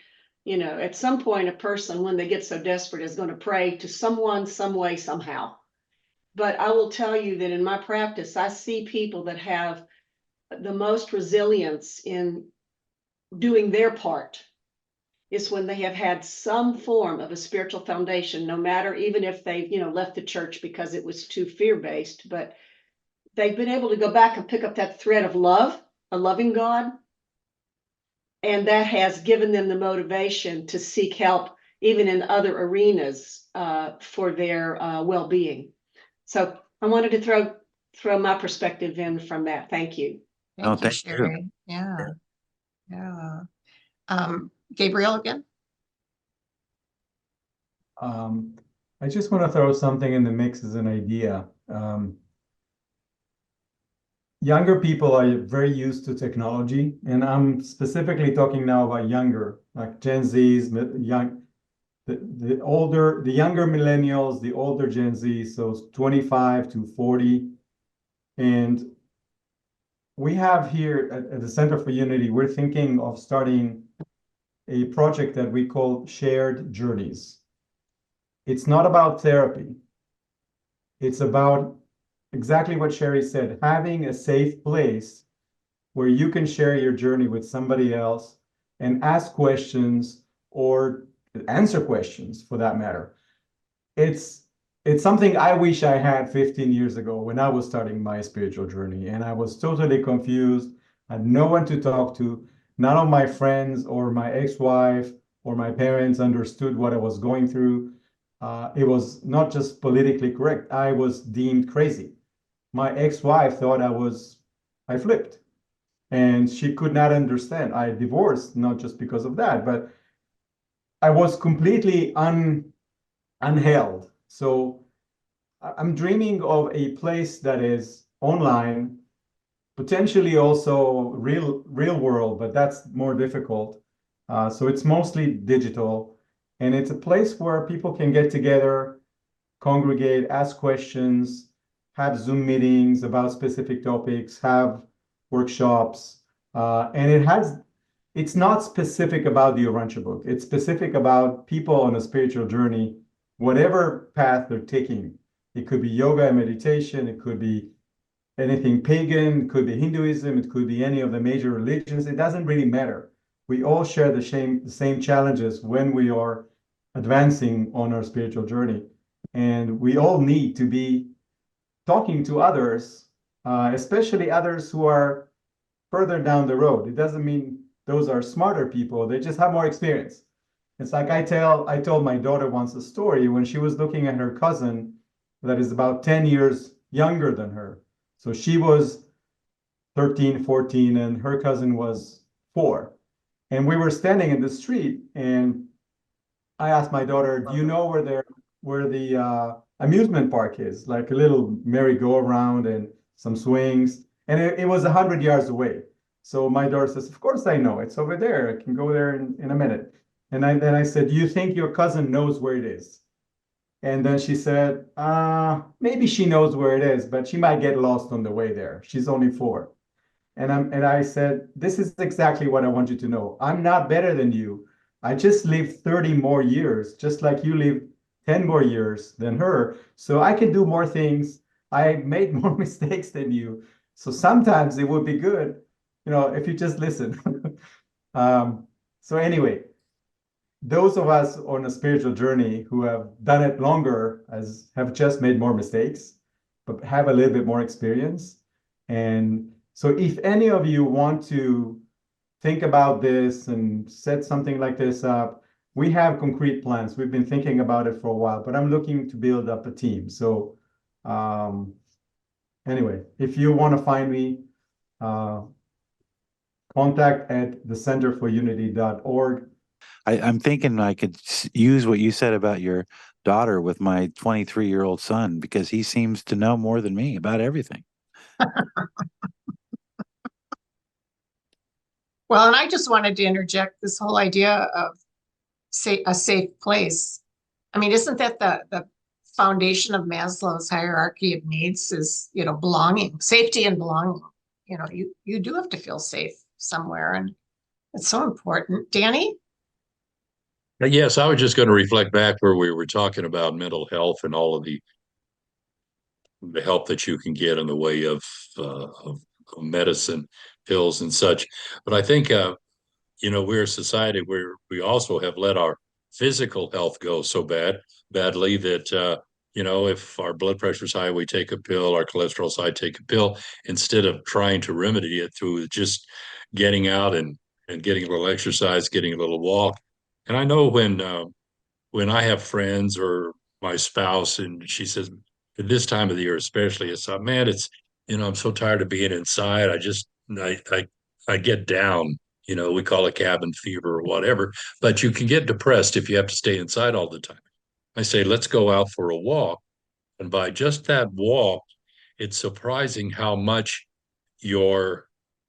at some point, a person, when they get so desperate, is going to pray to someone, some way, somehow. But I will tell you that in my practice, I see people that have the most resilience in doing their part is when they have had some form of a spiritual foundation, no matter, even if they've, left the church because it was too fear-based, but they've been able to go back and pick up that thread of love, a loving God. And that has given them the motivation to seek help, even in other arenas, for their well-being. So I wanted to throw my perspective in from that. Thank you. Thank you, Sherry. Yeah. Gabriel again. I just want to throw something in the mix as an idea. Younger people are very used to technology, and I'm specifically talking now about younger, like Gen Zs, the younger millennials, the older Gen Z, so 25 to 40. And we have here at the Center for Unity, we're thinking of starting a project that we call Shared Journeys. It's not about therapy. It's about exactly what Sherry said, having a safe place where you can share your journey with somebody else and ask questions or answer questions for that matter. It's it's something I wish I had 15 years ago when I was starting my spiritual journey, and I was totally confused. I had no one to talk to. None of my friends or my ex-wife or my parents understood what I was going through. It was not just politically correct. I was deemed crazy. My ex-wife thought I flipped, and she could not understand. I divorced, not just because of that, but I was completely unheld. So I'm dreaming of a place that is online, potentially also real world, but that's more difficult. So it's mostly digital, and it's a place where people can get together, congregate, ask questions, have Zoom meetings about specific topics, have workshops, and it's not specific about the Urantia book. It's specific about people on a spiritual journey, whatever path they're taking. It could be yoga and meditation. It could be anything pagan. It could be Hinduism. It could be any of the major religions. It doesn't really matter. We all share the same challenges when we are advancing on our spiritual journey. And we all need to be talking to others, especially others who are further down the road. It doesn't mean those are smarter people. They just have more experience. It's like I told my daughter once a story when she was looking at her cousin that is about 10 years younger than her. So she was 13, 14, and her cousin was 4. And we were standing in the street, and I asked my daughter, do you know where the amusement park is? Like a little merry-go-round and some swings. And it was 100 yards away. So my daughter says, of course I know. It's over there. I can go there in a minute. And then I said, do you think your cousin knows where it is? And then she said, maybe she knows where it is, but she might get lost on the way there. She's only 4. And I said, this is exactly what I want you to know. I'm not better than you. I just lived 30 more years, just like you lived 10 more years than her. So I can do more things. I made more mistakes than you. So sometimes it would be good, if you just listen. So anyway, those of us on a spiritual journey who have done it longer have just made more mistakes, but have a little bit more experience. And so if any of you want to think about this and set something like this up, we have concrete plans. We've been thinking about it for a while, but I'm looking to build up a team. So anyway, if you want to find me, contact at thecenterforunity.org. I'm thinking I could use what you said about your daughter with my 23-year-old son, because he seems to know more than me about everything. Well, and I just wanted to interject this whole idea of a safe place. I mean, isn't that the foundation of Maslow's hierarchy of needs is, belonging, safety and belonging. You do have to feel safe somewhere, and it's so important. Danny? Yes, I was just going to reflect back where we were talking about mental health and all of the help that you can get in the way of medicine, pills and such. But I think, we're a society where we also have let our physical health go so badly that, if our blood pressure's high, we take a pill, our cholesterol's high, take a pill, instead of trying to remedy it through just getting out and getting a little exercise, getting a little walk. And I know when I have friends or my spouse, and she says, at this time of the year especially, it's man, it's I'm so tired of being inside. I get down. We call it cabin fever or whatever. But you can get depressed if you have to stay inside all the time. I say, let's go out for a walk, and by just that walk, it's surprising how much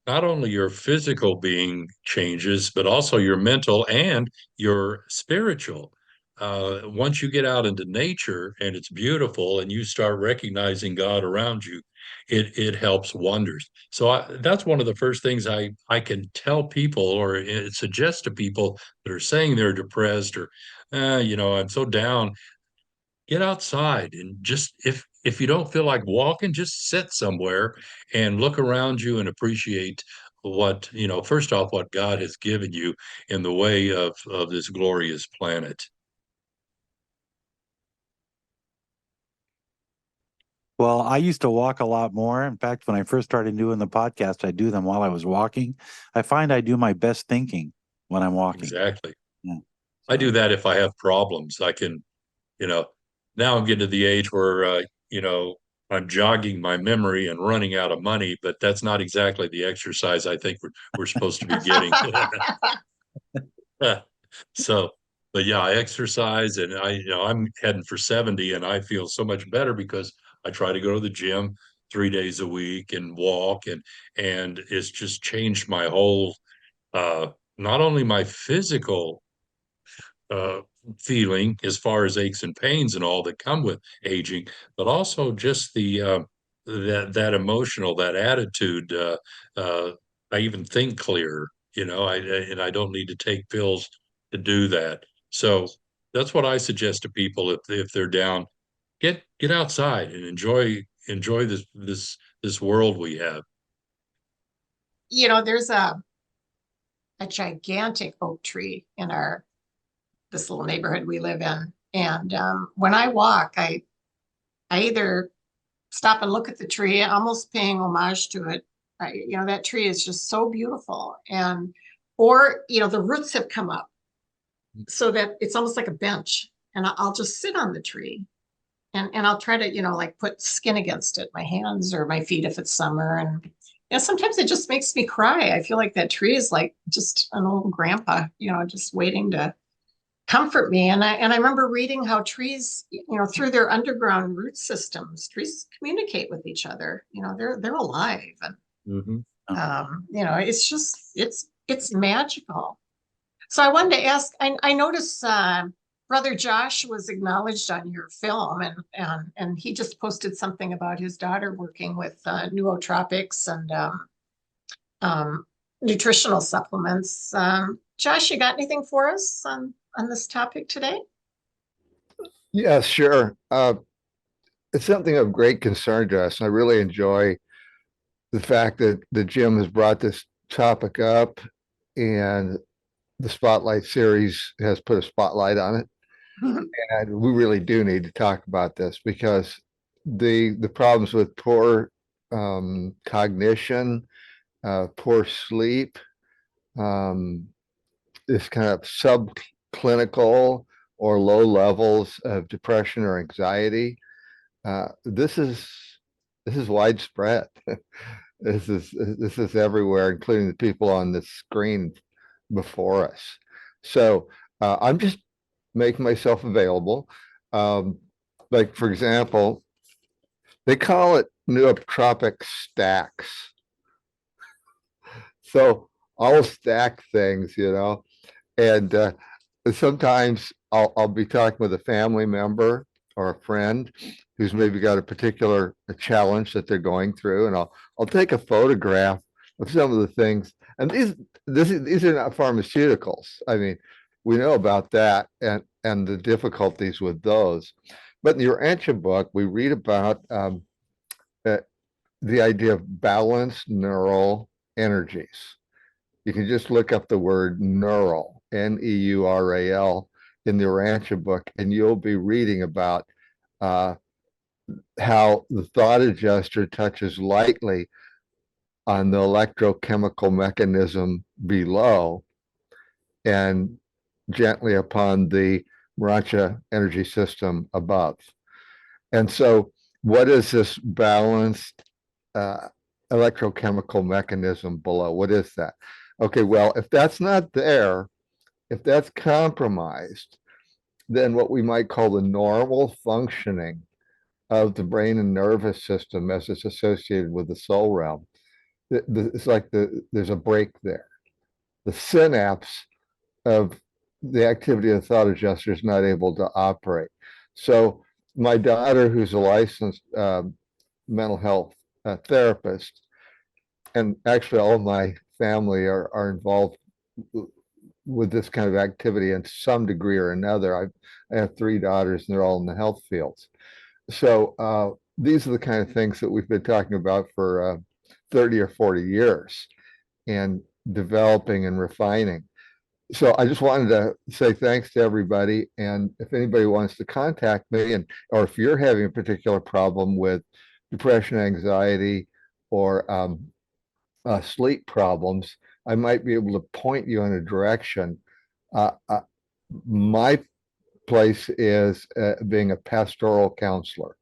not only your physical being changes, but also your mental and your spiritual. Once you get out into nature and it's beautiful and you start recognizing God around you, it helps wonders. So that's one of the first things I can tell people or suggest to people that are saying they're depressed or, I'm so down. Get outside and just if you don't feel like walking, just sit somewhere and look around you and appreciate what, first off, what God has given you in the way of this glorious planet. Well, I used to walk a lot more. In fact, when I first started doing the podcast, I do them while I was walking. I find I do my best thinking when I'm walking. Exactly. Yeah. I do that if I have problems. I can, now I'm getting to the age where, I'm jogging my memory and running out of money, but that's not exactly the exercise I think we're supposed to be getting. So, but yeah, I exercise and I'm heading for 70 and I feel so much better because I try to go to the gym 3 days a week and walk and it's just changed my whole, not only my physical uh, feeling as far as aches and pains and all that come with aging, but also just the that emotional, that attitude. I even think clearer, and I don't need to take pills to do that. So that's what I suggest to people if they're down, get outside and enjoy this world we have. There's a gigantic oak tree in this little neighborhood we live in. And when I walk, I either stop and look at the tree, almost paying homage to it. That tree is just so beautiful. Or the roots have come up so that it's almost like a bench. And I'll just sit on the tree and I'll try to, like put skin against it, my hands or my feet if it's summer. And sometimes it just makes me cry. I feel like that tree is like just an old grandpa, just waiting to comfort me. And I remember reading how trees, through their underground root systems, trees communicate with each other. They're alive, and it's magical. So I wanted to ask. I noticed Brother Josh was acknowledged on your film, and he just posted something about his daughter working with nootropics and nutritional supplements. Josh, you got anything for us on this topic today? Yeah, sure. It's something of great concern to us. I really enjoy the fact that the Jim has brought this topic up, and the Spotlight series has put a spotlight on it. And we really do need to talk about this because the problems with poor cognition, poor sleep, this kind of subclinical or low levels of depression or anxiety. This is widespread. This is everywhere, including the people on the screen before us. So I'm just making myself available. Like, for example, they call it nootropic stacks. So I'll stack things, and sometimes I'll be talking with a family member or a friend who's maybe got a particular challenge that they're going through, and I'll take a photograph of some of the things. And these are not pharmaceuticals. I mean, we know about that and the difficulties with those. But in the Urantia book, we read about the idea of balanced neural energies. You can just look up the word neural, Neural, in the Urantia book, and you'll be reading about how the thought adjuster touches lightly on the electrochemical mechanism below and gently upon the Urantia energy system above. And so what is this balanced electrochemical mechanism below? What is that? Okay, well, if that's not there, if that's compromised, then what we might call the normal functioning of the brain and nervous system as it's associated with the soul realm, it's like there's a break there. The synapse of the activity of the thought adjuster is not able to operate. So my daughter, who's a licensed mental health therapist, and actually all my family are involved with this kind of activity in some degree or another. I have 3 daughters and they're all in the health fields. So these are the kind of things that we've been talking about for 30 or 40 years and developing and refining. So I just wanted to say thanks to everybody. And if anybody wants to contact me, or if you're having a particular problem with depression, anxiety, or sleep problems, I might be able to point you in a direction. My place is being a pastoral counselor.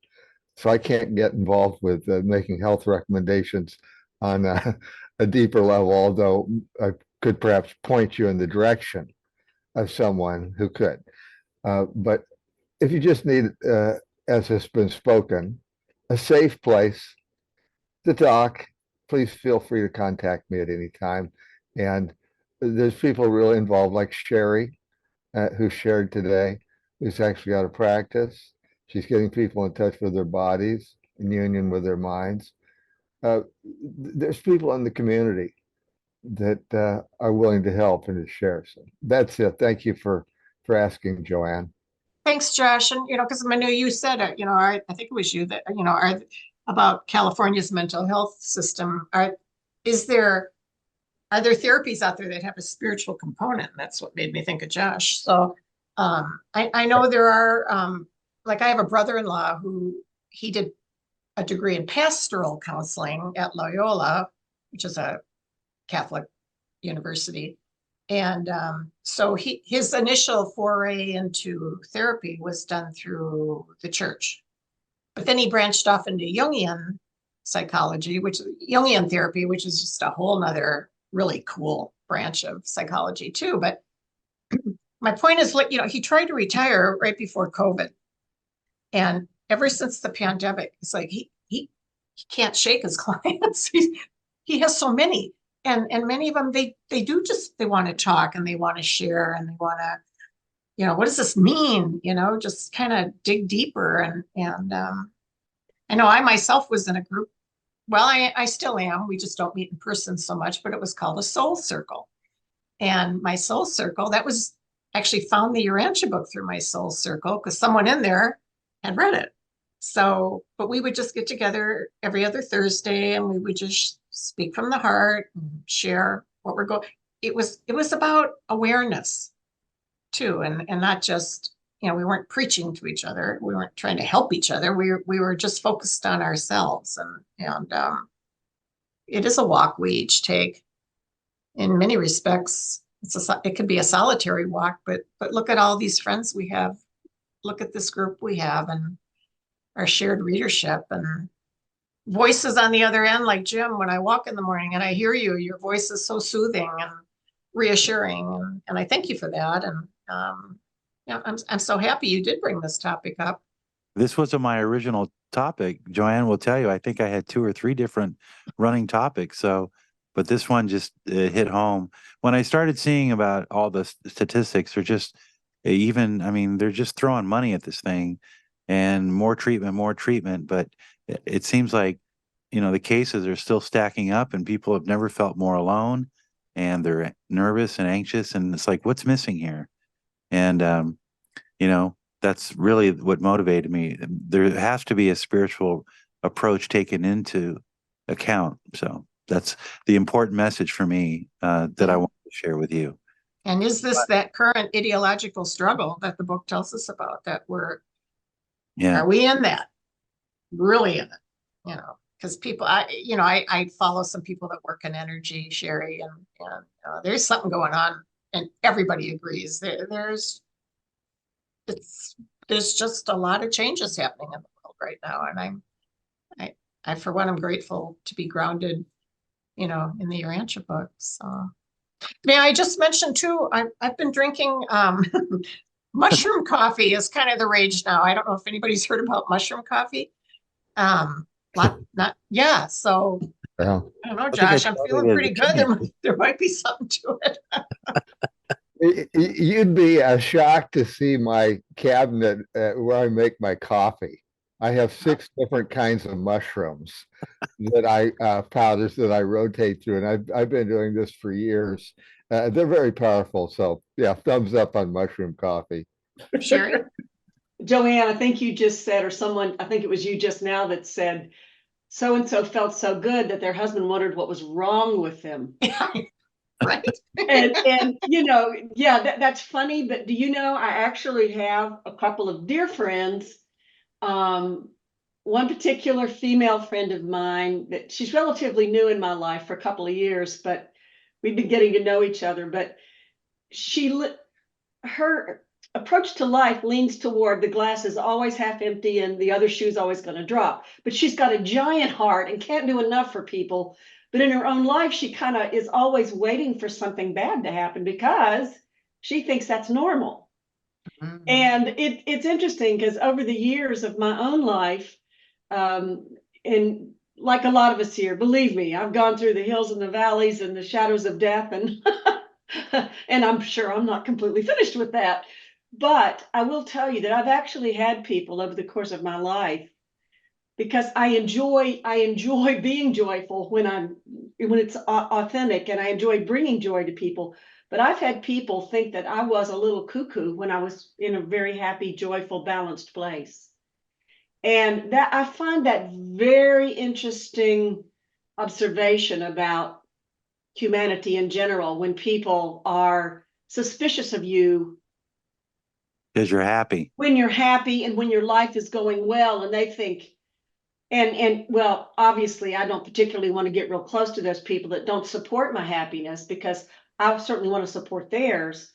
So I can't get involved with making health recommendations on a deeper level, although I could perhaps point you in the direction of someone who could. But if you just need, as has been spoken, a safe place to talk, please feel free to contact me at any time. And there's people really involved, like Sherry, who shared today, who's actually out of practice. She's getting people in touch with their bodies, in union with their minds. There's people in the community that are willing to help and to share. So that's it. Thank you for asking, Joanne. Thanks, Josh. And, because I know you said it, I think it was you that, about California's mental health system. Are there therapies out there that have a spiritual component? And that's what made me think of Josh. So I know there are, like I have a brother-in-law who he did a degree in pastoral counseling at Loyola, which is a Catholic university. And so his initial foray into therapy was done through the church. But then he branched off into Jungian psychology, Jungian therapy, which is just a whole nother really cool branch of psychology too. But my point is, he tried to retire right before COVID. And ever since the pandemic, it's like he can't shake his clients. He has so many. And many of them, they want to talk and they want to share and they want to, what does this mean? Just kind of dig deeper. And I know I myself was in a group. Well, I still am. We just don't meet in person so much, but it was called a soul circle. And my soul circle, that was actually found the Urantia book through my soul circle because someone in there had read it. So, but we would just get together every other Thursday and we would just speak from the heart and share what we're going. It was about awareness too. And not just, we weren't preaching to each other. We weren't trying to help each other. We were just focused on ourselves. And it is a walk we each take. In many respects, it could be a solitary walk, but look at all these friends we have. Look at this group we have and our shared readership and voices on the other end, like Jim, when I walk in the morning and I hear you, your voice is so soothing and reassuring. And I thank you for that. And I'm so happy you did bring this topic up. This wasn't my original topic. Joanne will tell you, I think I had 2 or 3 different running topics. But this one just hit home. When I started seeing about all the statistics, they're just they're just throwing money at this thing and more treatment. But it seems like, the cases are still stacking up and people have never felt more alone and they're nervous and anxious. And it's like, what's missing here? And, that's really what motivated me. There has to be a spiritual approach taken into account. So that's the important message for me that I want to share with you. And is this that current ideological struggle that the book tells us about, that are we in that? Really in it? Because people, I follow some people that work in energy, Sherry, and there's something going on and everybody agrees. There's just a lot of changes happening in the world right now. And I for one, I'm grateful to be grounded, in the Urantia book. So, may I just mention too, I've been drinking mushroom coffee is kind of the rage now. I don't know if anybody's heard about mushroom coffee. So Yeah. I don't know, Josh, I'm feeling pretty good. There might be something to it. You'd be shocked to see my cabinet where I make my coffee. I have 6 different kinds of mushrooms that powders that I rotate through, and I've been doing this for years. They're very powerful. So yeah, thumbs up on mushroom coffee. Sherry? Joanne, I think you just said, or someone, I think it was you just now that said, so-and-so felt so good that their husband wondered what was wrong with them. Right. and that's funny, but do you know, I actually have a couple of dear friends one particular female friend of mine that she's relatively new in my life for a couple of years, but we've been getting to know each other. But her approach to life leans toward the glass is always half empty and the other shoe's always going to drop. But she's got a giant heart and can't do enough for people. But in her own life, she kind of is always waiting for something bad to happen because she thinks that's normal. Mm-hmm. And it's interesting because over the years of my own life, and like a lot of us here, believe me, I've gone through the hills and the valleys and the shadows of death, and and I'm sure I'm not completely finished with that. But I will tell you that I've actually had people over the course of my life, because I enjoy being joyful when it's authentic, and I enjoy bringing joy to people. But I've had people think that I was a little cuckoo when I was in a very happy, joyful, balanced place. And that I find that very interesting observation about humanity in general, when people are suspicious of you because you're happy. When you're happy and when your life is going well, and they think, and well, obviously I don't particularly want to get real close to those people that don't support my happiness, because I certainly want to support theirs,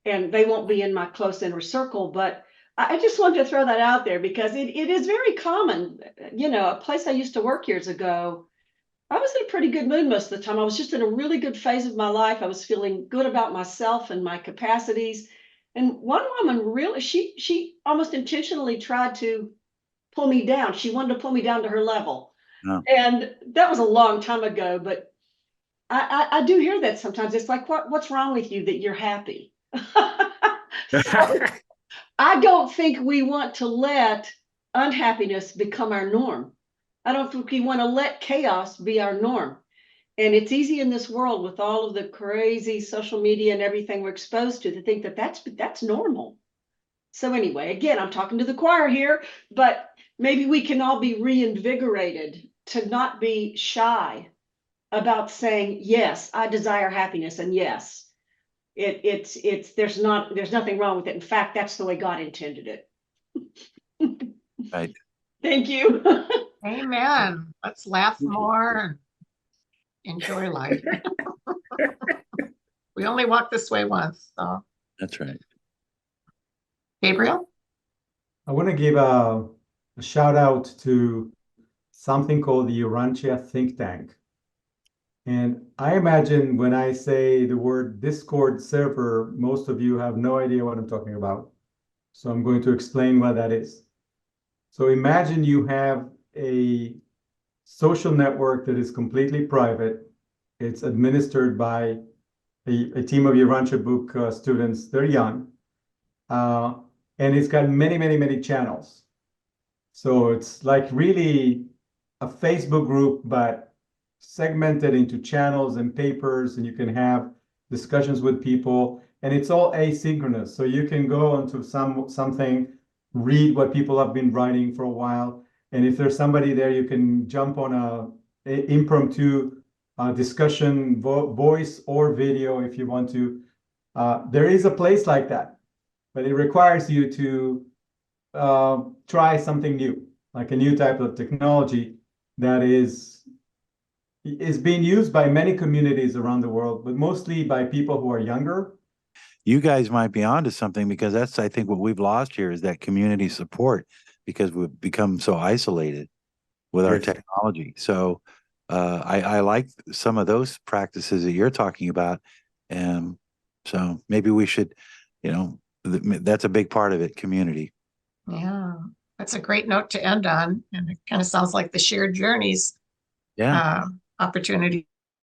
and they won't be in my close inner circle. But I just wanted to throw that out there because it is very common. You know, a place I used to work years ago, I was in a pretty good mood most of the time. I was just in a really good phase of my life. I was feeling good about myself and my capacities. And one woman really, she almost intentionally tried to pull me down. She wanted to pull me down to her level. Oh. And that was a long time ago, but I do hear that sometimes. It's like, what's wrong with you that you're happy? So, I don't think we want to let unhappiness become our norm. I don't think we want to let chaos be our norm. And it's easy in this world with all of the crazy social media and everything we're exposed to think that that's normal. So anyway, again, I'm talking to the choir here, but maybe we can all be reinvigorated to not be shy about saying, yes, I desire happiness, and yes, there's nothing wrong with it. In fact, that's the way God intended it. Right. Thank you. Amen. Let's laugh more and enjoy life. We only walk this way once, so. That's right. Gabriel? I want to give a shout out to something called the Urantia think tank. And I imagine when I say the word Discord server, most of you have no idea what I'm talking about. So I'm going to explain what that is. So imagine you have a social network that is completely private. It's administered by a team of Urantia Book students. They're young. And it's got many, many, many channels. So it's like really a Facebook group, but segmented into channels and papers, and you can have discussions with people, and it's all asynchronous. So you can go onto something, read what people have been writing for a while, and if there's somebody there, you can jump on a impromptu discussion, voice or video if you want to. There is a place like that, but it requires you to try something new, like a new type of technology that is being used by many communities around the world, but mostly by people who are younger. You guys might be onto something, because that's, I think, what we've lost here is that community support, because we've become so isolated with our technology. So I like some of those practices that you're talking about. And so maybe we should, that's a big part of it, community. Yeah, that's a great note to end on. And it kind of sounds like the shared journeys opportunity